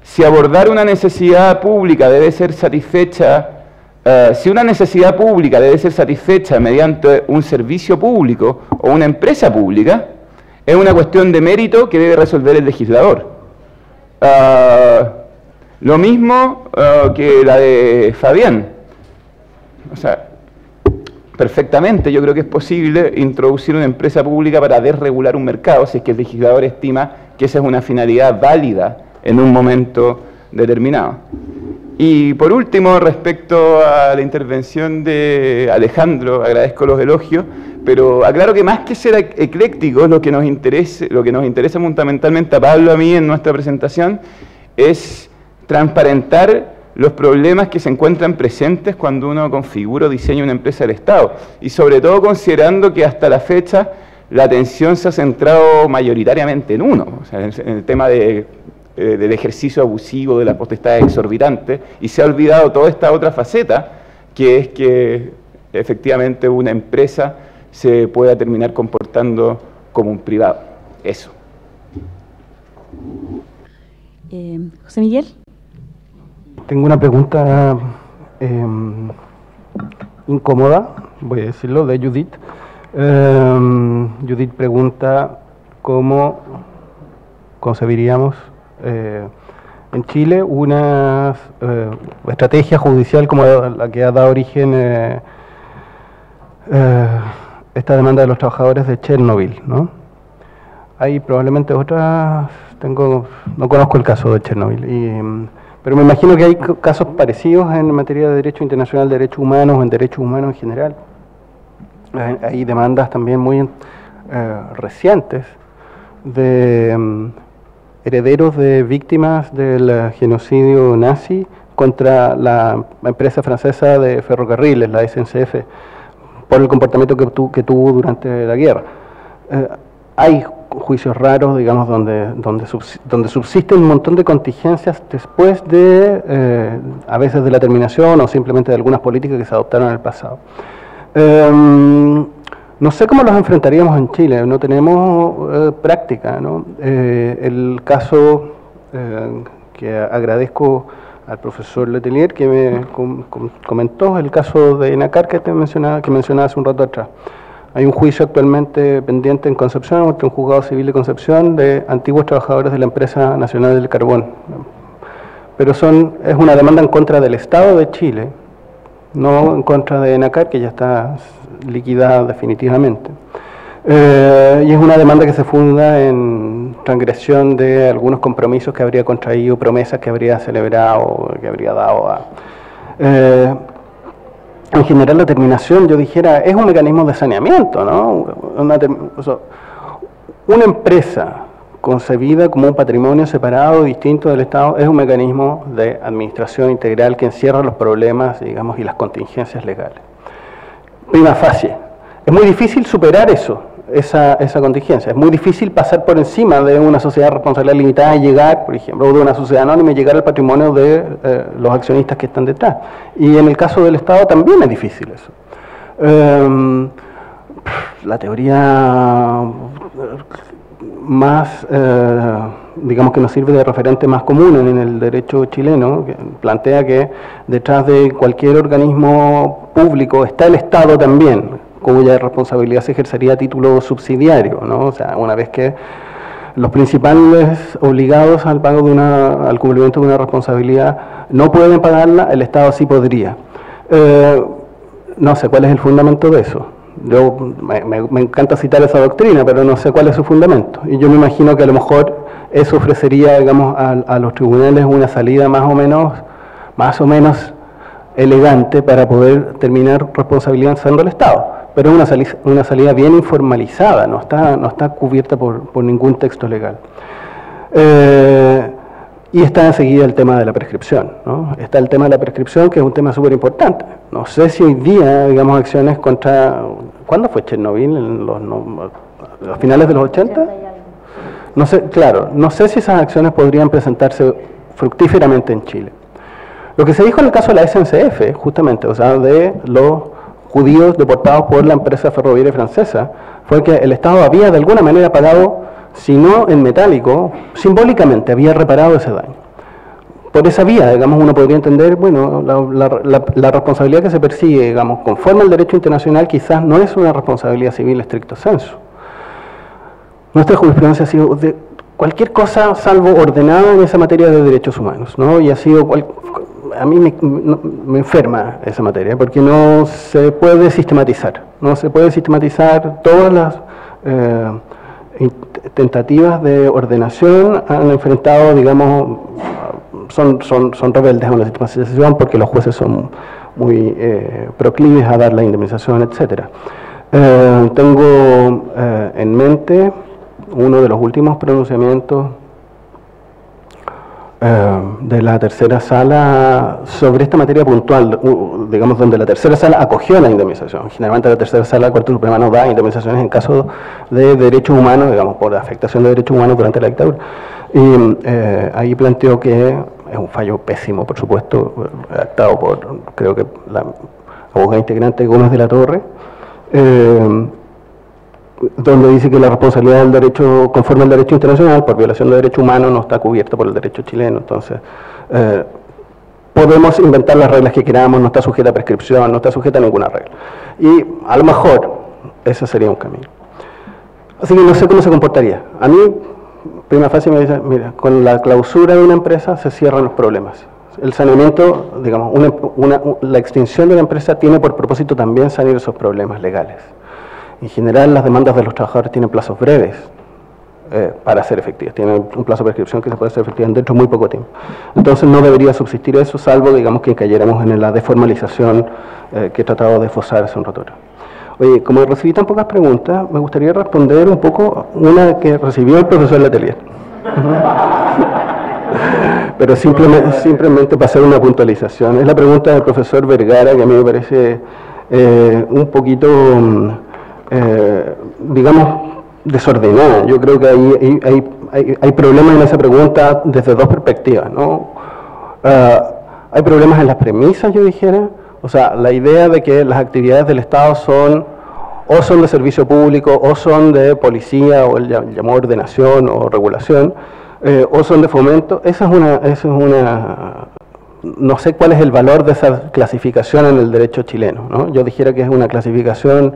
Si abordar una necesidad pública debe ser satisfecha, si una necesidad pública debe ser satisfecha mediante un servicio público o una empresa pública, es una cuestión de mérito que debe resolver el legislador. Lo mismo que la de Fabián. O sea, perfectamente yo creo que es posible introducir una empresa pública para desregular un mercado, si es que el legislador estima que esa es una finalidad válida en un momento determinado. Y por último, respecto a la intervención de Alejandro, agradezco los elogios, pero aclaro que más que ser eclécticos, lo que nos interesa fundamentalmente a Pablo, a mí en nuestra presentación, es transparentar los problemas que se encuentran presentes cuando uno configura o diseña una empresa del Estado, y sobre todo considerando que hasta la fecha la atención se ha centrado mayoritariamente en uno, o sea, en el tema del ejercicio abusivo de la potestad exorbitante, y se ha olvidado toda esta otra faceta, que es que efectivamente una empresa se pueda terminar comportando como un privado. Eso. José Miguel. Tengo una pregunta incómoda, voy a decirlo, de Judith. Judith pregunta cómo concebiríamos en Chile una estrategia judicial como la que ha dado origen esta demanda de los trabajadores de Chernobyl, ¿no? Hay probablemente otras, no conozco el caso de Chernobyl, pero me imagino que hay casos parecidos en materia de derecho internacional, de derechos humanos o en derechos humanos en general. Hay demandas también muy recientes de herederos de víctimas del genocidio nazi contra la empresa francesa de ferrocarriles, la SNCF, por el comportamiento que tuvo durante la guerra. Hay juicios raros, digamos, donde subsisten un montón de contingencias después de, a veces de la terminación o simplemente de algunas políticas que se adoptaron en el pasado. No sé cómo los enfrentaríamos en Chile, no tenemos práctica, ¿no? El caso que agradezco al profesor Letelier que me comentó, el caso de ENACAR que mencionaba hace un rato atrás. Hay un juicio actualmente pendiente en Concepción, contra un juzgado civil de Concepción, de antiguos trabajadores de la Empresa Nacional del Carbón. Pero es una demanda en contra del Estado de Chile, no en contra de ENACAR, que ya está liquidada definitivamente. Y es una demanda que se funda en transgresión de algunos compromisos que habría contraído, promesas que habría celebrado, que habría dado a... en general la terminación, yo dijera, es un mecanismo de saneamiento, ¿no? Una empresa concebida como un patrimonio separado, distinto del Estado, es un mecanismo de administración integral que encierra los problemas, digamos, y las contingencias legales. Prima facie. Es muy difícil superar esa contingencia. Es muy difícil pasar por encima de una sociedad de responsabilidad limitada y llegar, por ejemplo, o de una sociedad anónima y llegar al patrimonio de los accionistas que están detrás. Y en el caso del Estado también es difícil eso. La teoría más, digamos que nos sirve de referente más común en el derecho chileno, que plantea que detrás de cualquier organismo público está el Estado también, cuya responsabilidad se ejercería a título subsidiario, ¿no? O sea, una vez que los principales obligados al pago al cumplimiento de una responsabilidad no pueden pagarla, el Estado sí podría. No sé cuál es el fundamento de eso. Yo me encanta citar esa doctrina, pero no sé cuál es su fundamento. Y yo me imagino que a lo mejor eso ofrecería, digamos, a los tribunales una salida más o menos elegante para poder terminar responsabilizando al Estado. Pero es una salida bien informalizada, no está cubierta por ningún texto legal. Y está enseguida el tema de la prescripción, ¿no? Está el tema de la prescripción, que es un tema súper importante. No sé si hoy día, digamos, acciones contra... ¿Cuándo fue Chernobyl? ¿En los finales de los 80? No sé, claro, no sé si esas acciones podrían presentarse fructíferamente en Chile. Lo que se dijo en el caso de la SNCF, justamente, o sea, de los judíos deportados por la empresa ferroviaria francesa, fue que el Estado había de alguna manera pagado, si no en metálico, simbólicamente había reparado ese daño. Por esa vía, digamos, uno podría entender, bueno, la responsabilidad que se persigue, digamos, conforme al derecho internacional, quizás no es una responsabilidad civil estricto sensu. Nuestra jurisprudencia ha sido de cualquier cosa salvo ordenada en esa materia de derechos humanos, ¿no? Y ha sido... A mí me enferma esa materia, porque no se puede sistematizar. No se puede sistematizar todas las tentativas de ordenación han enfrentado, digamos, son rebeldes a una sistematización porque los jueces son muy proclives a dar la indemnización, etc. Tengo en mente uno de los últimos pronunciamientos de la tercera sala sobre esta materia puntual, digamos, donde la tercera sala acogió la indemnización. Generalmente la tercera sala de la Corte Suprema no da indemnizaciones en caso de derechos humanos, digamos, por afectación de derechos humanos durante la dictadura. Y ahí planteó que es un fallo pésimo, por supuesto, redactado por, creo que la abogada integrante Gómez de la Torre, donde dice que la responsabilidad del derecho, conforme al derecho internacional, por violación de derechos humanos, no está cubierta por el derecho chileno. Entonces, podemos inventar las reglas que queramos, no está sujeta a prescripción, no está sujeta a ninguna regla. Y a lo mejor, ese sería un camino. Así que no sé cómo se comportaría. A mí, prima facie me dice, mira, con la clausura de una empresa se cierran los problemas. El saneamiento, digamos, la extinción de la empresa tiene por propósito también salir esos problemas legales. En general, las demandas de los trabajadores tienen plazos breves para ser efectivas. Tienen un plazo de prescripción que se puede hacer efectiva dentro de muy poco tiempo. Entonces, no debería subsistir eso, salvo, digamos, que cayéramos en la deformalización que he tratado de esbozar hace un rato. Oye, como recibí tan pocas preguntas, me gustaría responder un poco una que recibió el profesor Letelier. Pero simplemente para hacer una puntualización. Es la pregunta del profesor Vergara, que a mí me parece un poquito, digamos, desordenada. Yo creo que hay problemas en esa pregunta desde dos perspectivas, ¿no? Hay problemas en las premisas, yo dijera, o sea, la idea de que las actividades del Estado son de servicio público, o son de policía, o el llamado ordenación o regulación, o son de fomento. Esa es una no sé cuál es el valor de esa clasificación en el derecho chileno, ¿no? Yo dijera que es una clasificación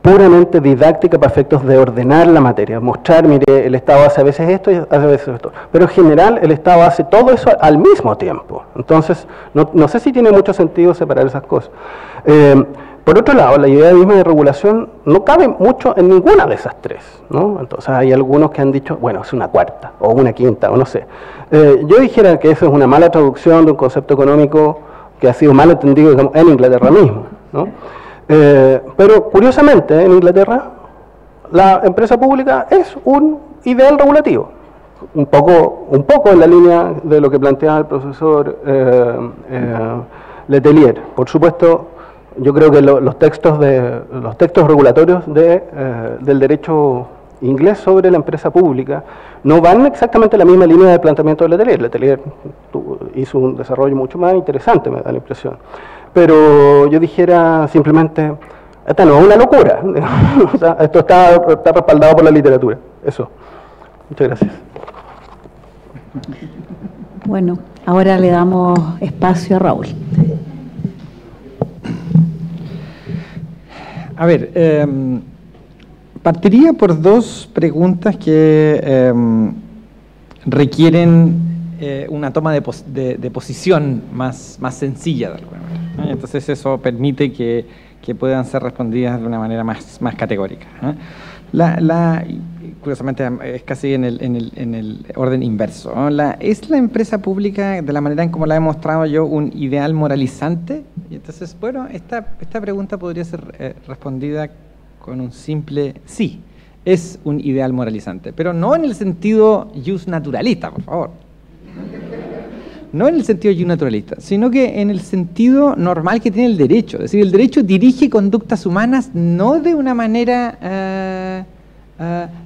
puramente didáctica para efectos de ordenar la materia, mostrar, mire, el Estado hace a veces esto y hace a veces esto, pero en general el Estado hace todo eso al mismo tiempo. Entonces, no sé si tiene mucho sentido separar esas cosas. Por otro lado, la idea misma de regulación no cabe mucho en ninguna de esas tres, ¿no? Entonces hay algunos que han dicho, bueno, es una cuarta, o una quinta, o no sé. Yo dijera que eso es una mala traducción de un concepto económico que ha sido mal entendido, digamos, en Inglaterra mismo, ¿no? Pero curiosamente en Inglaterra la empresa pública es un ideal regulativo, un poco en la línea de lo que planteaba el profesor Letelier. Por supuesto, yo creo que los textos regulatorios del derecho inglés sobre la empresa pública no van exactamente en la misma línea de planteamiento de Letelier. Letelier hizo un desarrollo mucho más interesante, me da la impresión. Pero yo dijera simplemente, esta no es una locura. O sea, esto está respaldado por la literatura. Eso. Muchas gracias. Bueno, ahora le damos espacio a Raúl. A ver, partiría por dos preguntas que requieren una toma de posición más sencilla de alguna manera. Entonces eso permite que puedan ser respondidas de una manera más categórica. Curiosamente es casi en el orden inverso, ¿no? ¿Es la empresa pública, de la manera en como la he mostrado yo, un ideal moralizante? Y entonces, bueno, esta pregunta podría ser respondida con un simple sí. Es un ideal moralizante, pero no en el sentido jus naturalista, por favor. No en el sentido jus naturalista, sino que en el sentido normal que tiene el derecho. Es decir, el derecho dirige conductas humanas no de una manera,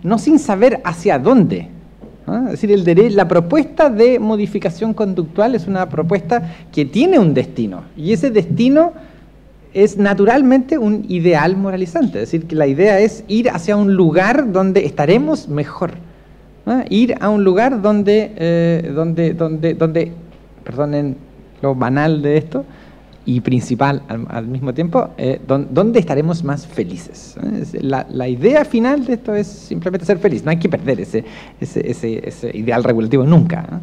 no sin saber hacia dónde. ¿No? Es decir, la propuesta de modificación conductual es una propuesta que tiene un destino, y ese destino es naturalmente un ideal moralizante. Es decir, que la idea es ir hacia un lugar donde estaremos mejor. ¿No? Ir a un lugar donde, perdonen lo banal de esto, y principal al mismo tiempo, donde estaremos más felices. La idea final de esto es simplemente ser feliz. No hay que perder ese ideal regulativo nunca, ¿no?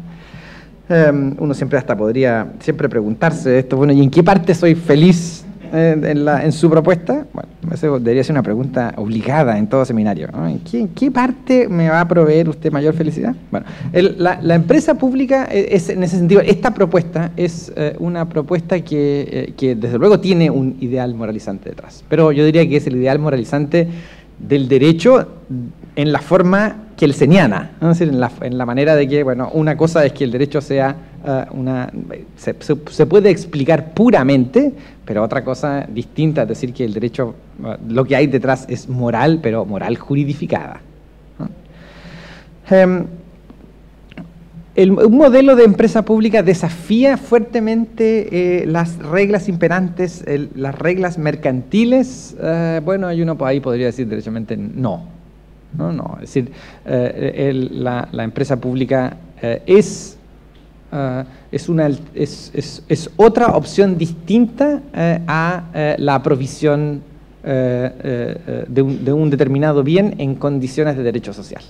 Uno siempre hasta podría siempre preguntarse esto, bueno, ¿y en qué parte soy feliz en su propuesta? Bueno, eso debería ser una pregunta obligada en todo seminario, ¿no? ¿En qué parte me va a proveer usted mayor felicidad? Bueno, la empresa pública es, en ese sentido, esta propuesta es una propuesta que desde luego tiene un ideal moralizante detrás, pero yo diría que es el ideal moralizante del derecho en la forma kelseniana, ¿no? Es decir, en la manera de que, bueno, una cosa es que el derecho sea se puede explicar puramente, pero otra cosa distinta es decir que el derecho, lo que hay detrás es moral, pero moral juridificada, ¿no? Un modelo de empresa pública desafía fuertemente las reglas imperantes, las reglas mercantiles. Bueno, hay uno ahí podría decir derechamente no. Es decir, la empresa pública es otra opción distinta a la provisión de un determinado bien en condiciones de derecho social,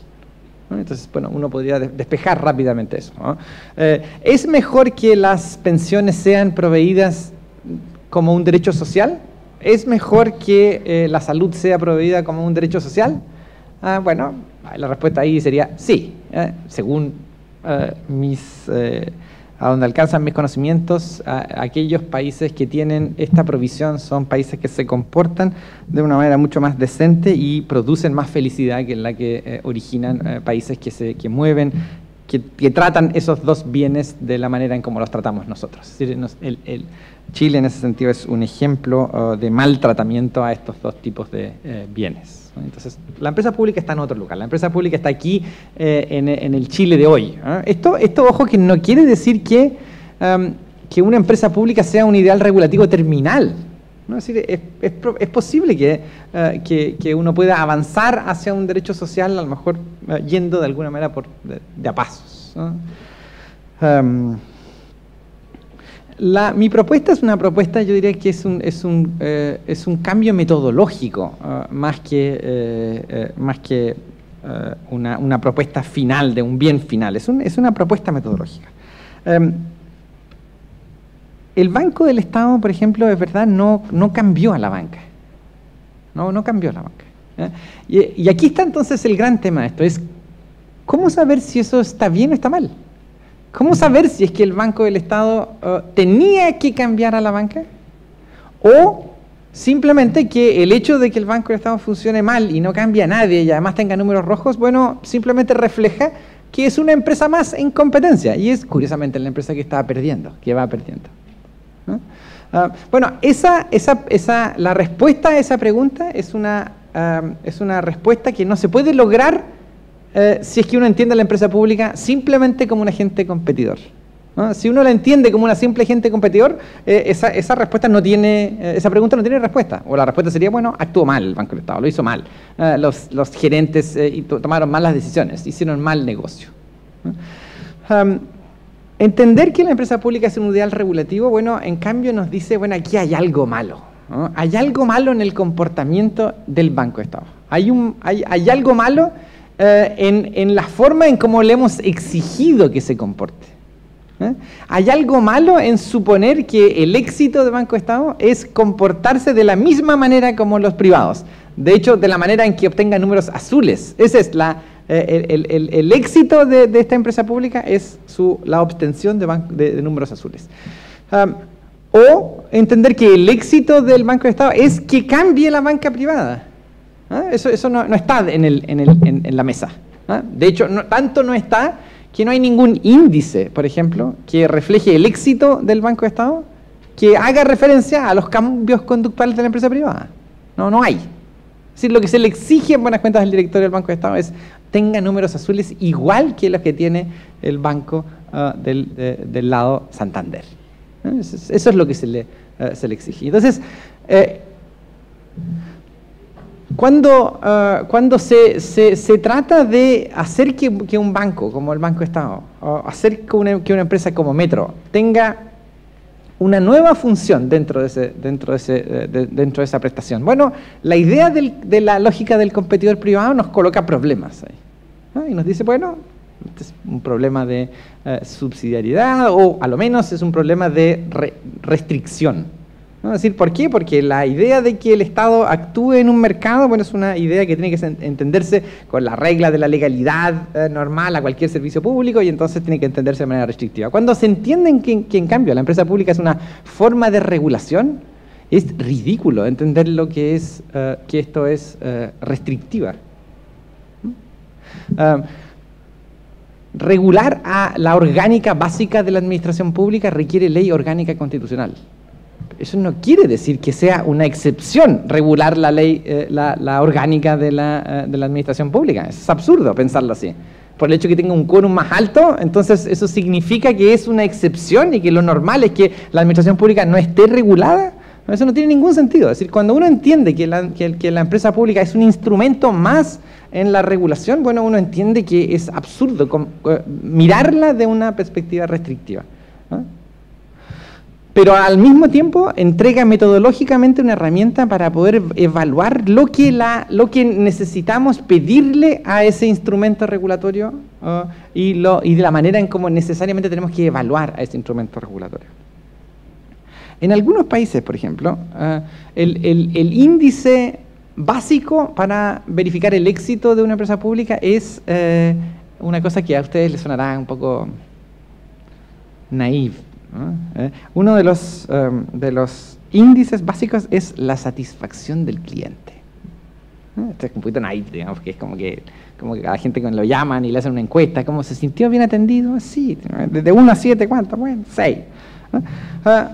¿no? Entonces, bueno, uno podría despejar rápidamente eso, ¿no? ¿Es mejor que las pensiones sean proveídas como un derecho social? ¿Es mejor que la salud sea proveída como un derecho social? Bueno, la respuesta ahí sería sí, según a donde alcanzan mis conocimientos, aquellos países que tienen esta provisión son países que se comportan de una manera mucho más decente y producen más felicidad que la que originan países que mueven que tratan esos dos bienes de la manera en como los tratamos nosotros. Es decir, Chile en ese sentido es un ejemplo de maltratamiento a estos dos tipos de bienes, ¿no? Entonces, la empresa pública está en otro lugar, la empresa pública está aquí en el Chile de hoy, ¿no? Esto, ojo, que no quiere decir que una empresa pública sea un ideal regulativo terminal, ¿no? Es decir, es posible que uno pueda avanzar hacia un derecho social, a lo mejor yendo de alguna manera de a pasos, ¿no? Mi propuesta es una propuesta, yo diría que es un cambio metodológico, más que una propuesta final de un bien final, es una propuesta metodológica. El Banco del Estado, por ejemplo, es verdad, no cambió a la banca. No cambió a la banca. Y aquí está entonces el gran tema de esto, es ¿cómo saber si eso está bien o está mal? ¿Cómo saber si es que el Banco del Estado tenía que cambiar a la banca? O simplemente que el hecho de que el Banco del Estado funcione mal y no cambie a nadie y además tenga números rojos, bueno, simplemente refleja que es una empresa más en competencia. Y es curiosamente la empresa que estaba perdiendo, que va perdiendo, ¿no? Bueno, la respuesta a esa pregunta es una respuesta que no se puede lograr si es que uno entiende a la empresa pública simplemente como un agente competidor, ¿no? Si uno la entiende como una simple agente competidor, esa respuesta no tiene, esa pregunta no tiene respuesta. O la respuesta sería, bueno, actuó mal el Banco del Estado, lo hizo mal. Los gerentes tomaron malas decisiones, hicieron mal negocio, ¿no? Entender que la empresa pública es un ideal regulativo, bueno, en cambio nos dice, bueno, aquí hay algo malo, ¿no? Hay algo malo en el comportamiento del Banco del Estado. Hay algo malo en la forma en cómo le hemos exigido que se comporte. Hay algo malo en suponer que el éxito del Banco de Estado es comportarse de la misma manera como los privados. De hecho, de la manera en que obtenga números azules. Ese es el éxito de esta empresa pública, es la obtención de números azules. O entender que el éxito del Banco de Estado es que cambie la banca privada. Eso no está en la mesa. De hecho, tanto no está que no hay ningún índice, por ejemplo, que refleje el éxito del Banco de Estado, que haga referencia a los cambios conductuales de la empresa privada. No hay. Es decir, lo que se le exige en buenas cuentas al directorio del Banco de Estado es tenga números azules igual que los que tiene el banco del lado Santander. Eso es lo que se le exige. Entonces, cuando se trata de hacer que un banco como el Banco de Estado, o hacer que una empresa como Metro tenga una nueva función dentro de esa prestación, bueno, la idea de la lógica del competidor privado nos coloca problemas ahí, ¿no? Y nos dice, bueno, este es un problema de subsidiariedad, o a lo menos es un problema de restricción, ¿no? Es decir, ¿por qué? Porque la idea de que el Estado actúe en un mercado, bueno, es una idea que tiene que entenderse con la regla de la legalidad normal a cualquier servicio público, y entonces tiene que entenderse de manera restrictiva. Cuando se entiende que en cambio la empresa pública es una forma de regulación, es ridículo entender lo que es que esto es restrictiva. Regular a la orgánica básica de la administración pública requiere ley orgánica constitucional. Eso no quiere decir que sea una excepción regular la ley, la orgánica de la administración pública. Es absurdo pensarlo así. Por el hecho de que tenga un quórum más alto, entonces eso significa que es una excepción y que lo normal es que la administración pública no esté regulada. Eso no tiene ningún sentido. Es decir, cuando uno entiende que la empresa pública es un instrumento más en la regulación, bueno, uno entiende que es absurdo mirarla de una perspectiva restrictiva, ¿no? Pero al mismo tiempo entrega metodológicamente una herramienta para poder evaluar lo que necesitamos pedirle a ese instrumento regulatorio y de la manera en cómo necesariamente tenemos que evaluar a ese instrumento regulatorio. En algunos países, por ejemplo, el índice básico para verificar el éxito de una empresa pública es una cosa que a ustedes les sonará un poco naive, ¿no? Uno de los índices básicos es la satisfacción del cliente. Esto es un poquito naive, digamos, que es como que a la gente cuando lo llaman y le hacen una encuesta, ¿cómo se sintió bien atendido? Sí, de 1 a 7, ¿cuánto? Bueno, 6.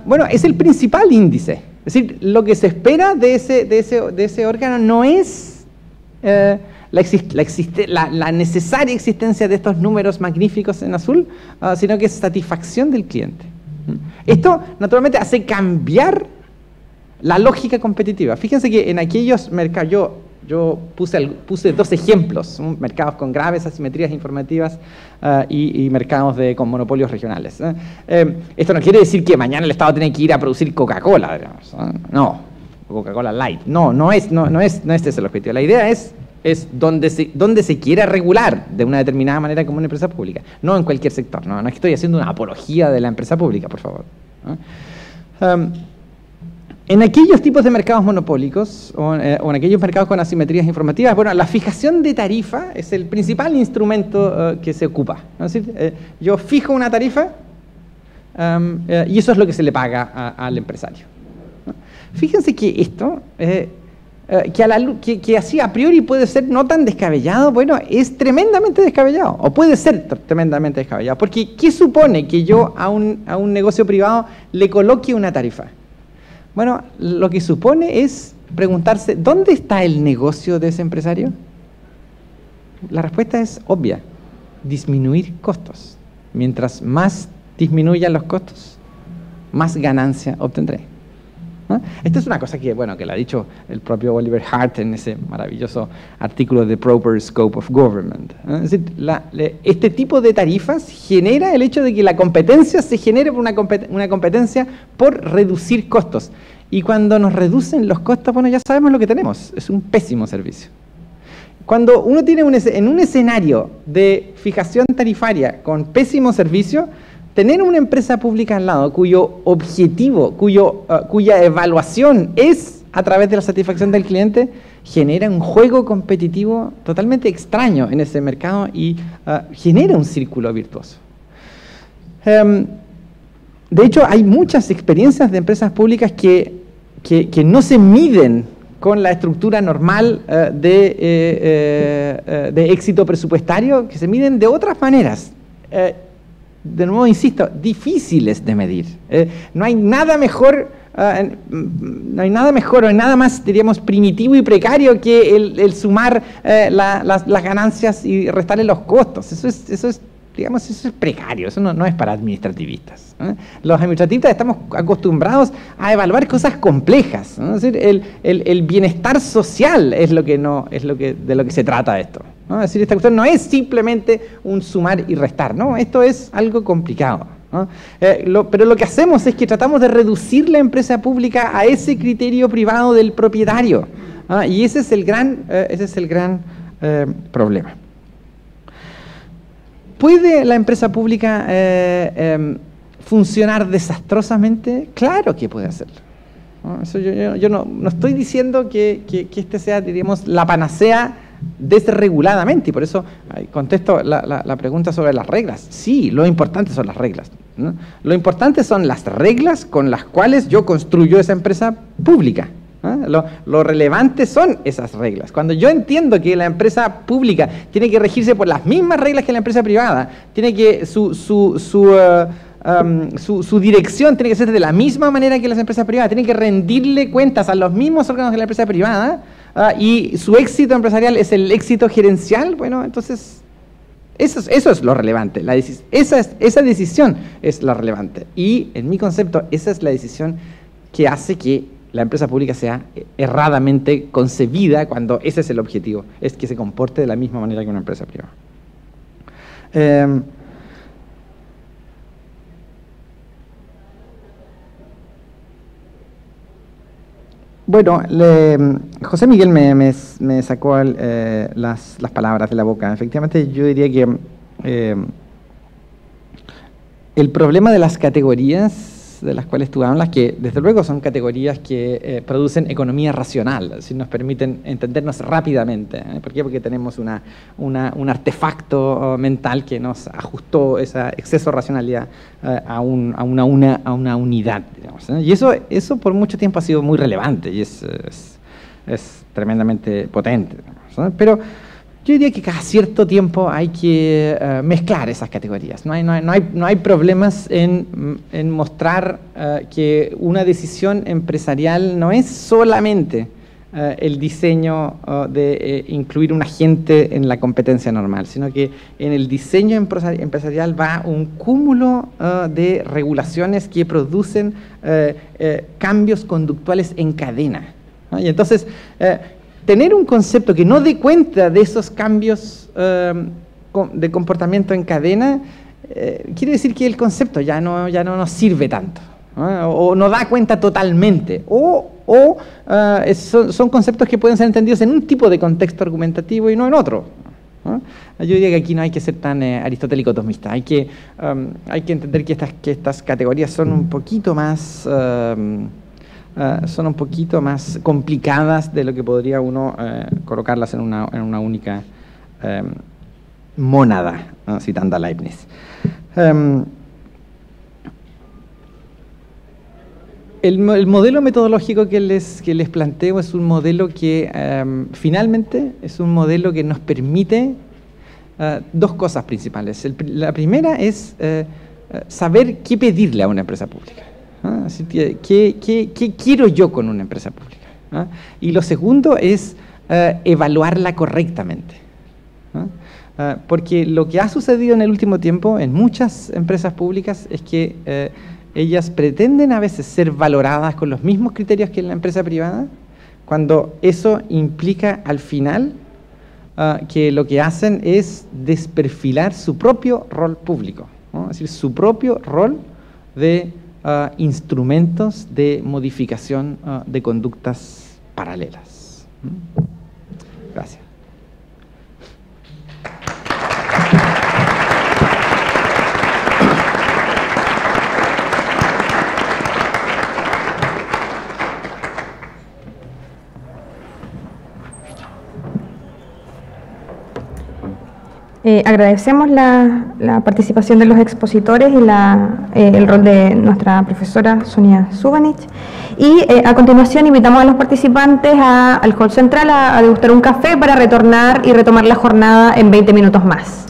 Bueno, es el principal índice. Es decir, lo que se espera de ese órgano no es la necesaria existencia de estos números magníficos en azul, sino que es satisfacción del cliente. Esto, naturalmente, hace cambiar la lógica competitiva. Fíjense que en aquellos mercados, yo puse 2 ejemplos, mercados con graves asimetrías informativas y mercados con monopolios regionales. Esto no quiere decir que mañana el Estado tiene que ir a producir Coca-Cola, digamos. No, Coca-Cola Light. No es ese el objetivo. La idea es donde se quiera regular de una determinada manera como una empresa pública, no en cualquier sector. No es que estoy haciendo una apología de la empresa pública, por favor. En aquellos tipos de mercados monopólicos o en aquellos mercados con asimetrías informativas, bueno, la fijación de tarifa es el principal instrumento que se ocupa, ¿no? Es decir, yo fijo una tarifa y eso es lo que se le paga al empresario, ¿no? Fíjense que esto, que así a priori puede ser no tan descabellado, bueno, es tremendamente descabellado, o puede ser tremendamente descabellado, porque ¿qué supone que yo a un negocio privado le coloque una tarifa? Bueno, lo que supone es preguntarse, ¿dónde está el negocio de ese empresario? La respuesta es obvia, disminuir costos. Mientras más disminuyan los costos, más ganancia obtendré. ¿No? Esta es una cosa que lo ha dicho el propio Oliver Hart en ese maravilloso artículo de Proper Scope of Government. ¿No? Es decir, este tipo de tarifas genera el hecho de que la competencia se genere por una competencia por reducir costos. Y cuando nos reducen los costos, bueno, ya sabemos lo que tenemos, es un pésimo servicio. Cuando uno tiene en un escenario de fijación tarifaria con pésimo servicio, tener una empresa pública al lado cuyo objetivo, cuya evaluación es a través de la satisfacción del cliente, genera un juego competitivo totalmente extraño en ese mercado y genera un círculo virtuoso. De hecho, hay muchas experiencias de empresas públicas que no se miden con la estructura normal de éxito presupuestario, que se miden de otras maneras. De nuevo, insisto, difíciles de medir. No hay nada mejor, no hay nada más, diríamos, primitivo y precario que el sumar las ganancias y restarle los costos. Eso es precario, eso no es para administrativistas. Los administrativistas estamos acostumbrados a evaluar cosas complejas, ¿no? Es decir, el bienestar social es de lo que se trata esto, ¿no? Es decir, esta cuestión no es simplemente un sumar y restar, ¿no? Esto es algo complicado, ¿no? Pero lo que hacemos es que tratamos de reducir la empresa pública a ese criterio privado del propietario, ¿no? Y ese es el gran problema. ¿Puede la empresa pública funcionar desastrosamente? Claro que puede hacerlo, ¿no? Eso yo no estoy diciendo que este sea, diríamos, la panacea desreguladamente, y por eso contesto la pregunta sobre las reglas. Sí, lo importante son las reglas, ¿no? Lo importante son las reglas con las cuales yo construyo esa empresa pública. Lo relevante son esas reglas. Cuando yo entiendo que la empresa pública tiene que regirse por las mismas reglas que la empresa privada, tiene que su dirección tiene que ser de la misma manera que las empresas privadas, tiene que rendirle cuentas a los mismos órganos que la empresa privada, y su éxito empresarial es el éxito gerencial, bueno, entonces eso es lo relevante. Esa decisión es la relevante. Y en mi concepto, esa es la decisión que hace que la empresa pública sea erradamente concebida cuando ese es el objetivo, es que se comporte de la misma manera que una empresa privada. Bueno, José Miguel me sacó las palabras de la boca. Efectivamente, yo diría que el problema de las categorías de las cuales tú hablas, que desde luego son categorías que producen economía racional, es decir, nos permiten entendernos rápidamente. ¿Por qué? Porque tenemos un artefacto mental que nos ajustó ese exceso de racionalidad a una unidad, digamos, ¿eh? Y eso por mucho tiempo ha sido muy relevante y es tremendamente potente, ¿no? Pero yo diría que cada cierto tiempo hay que mezclar esas categorías. No hay problemas en mostrar que una decisión empresarial no es solamente el diseño de incluir un agente en la competencia normal, sino que en el diseño empresarial va un cúmulo de regulaciones que producen cambios conductuales en cadena, ¿no? Y entonces, tener un concepto que no dé cuenta de esos cambios de comportamiento en cadena, quiere decir que el concepto ya no nos sirve tanto, ¿no? O no da cuenta totalmente, son conceptos que pueden ser entendidos en un tipo de contexto argumentativo y no en otro, ¿no? Yo diría que aquí no hay que ser tan aristotélico tomista, hay que entender que estas categorías son un poquito más complicadas de lo que podría uno colocarlas en una única mónada, ¿no? Citando a Leibniz. El modelo metodológico que les planteo es un modelo que finalmente es un modelo que nos permite dos cosas principales. La primera es saber qué pedirle a una empresa pública. Así que, ¿qué quiero yo con una empresa pública? ¿Ah? Y lo segundo es evaluarla correctamente. Porque lo que ha sucedido en el último tiempo en muchas empresas públicas es que ellas pretenden a veces ser valoradas con los mismos criterios que en la empresa privada, cuando eso implica al final que lo que hacen es desperfilar su propio rol público, ¿no? Es decir, su propio rol de instrumentos de modificación de conductas paralelas. Gracias. Agradecemos la participación de los expositores y el rol de nuestra profesora Sonia Subanich. Y a continuación invitamos a los participantes al hall central a degustar un café para retornar y retomar la jornada en 20 minutos más.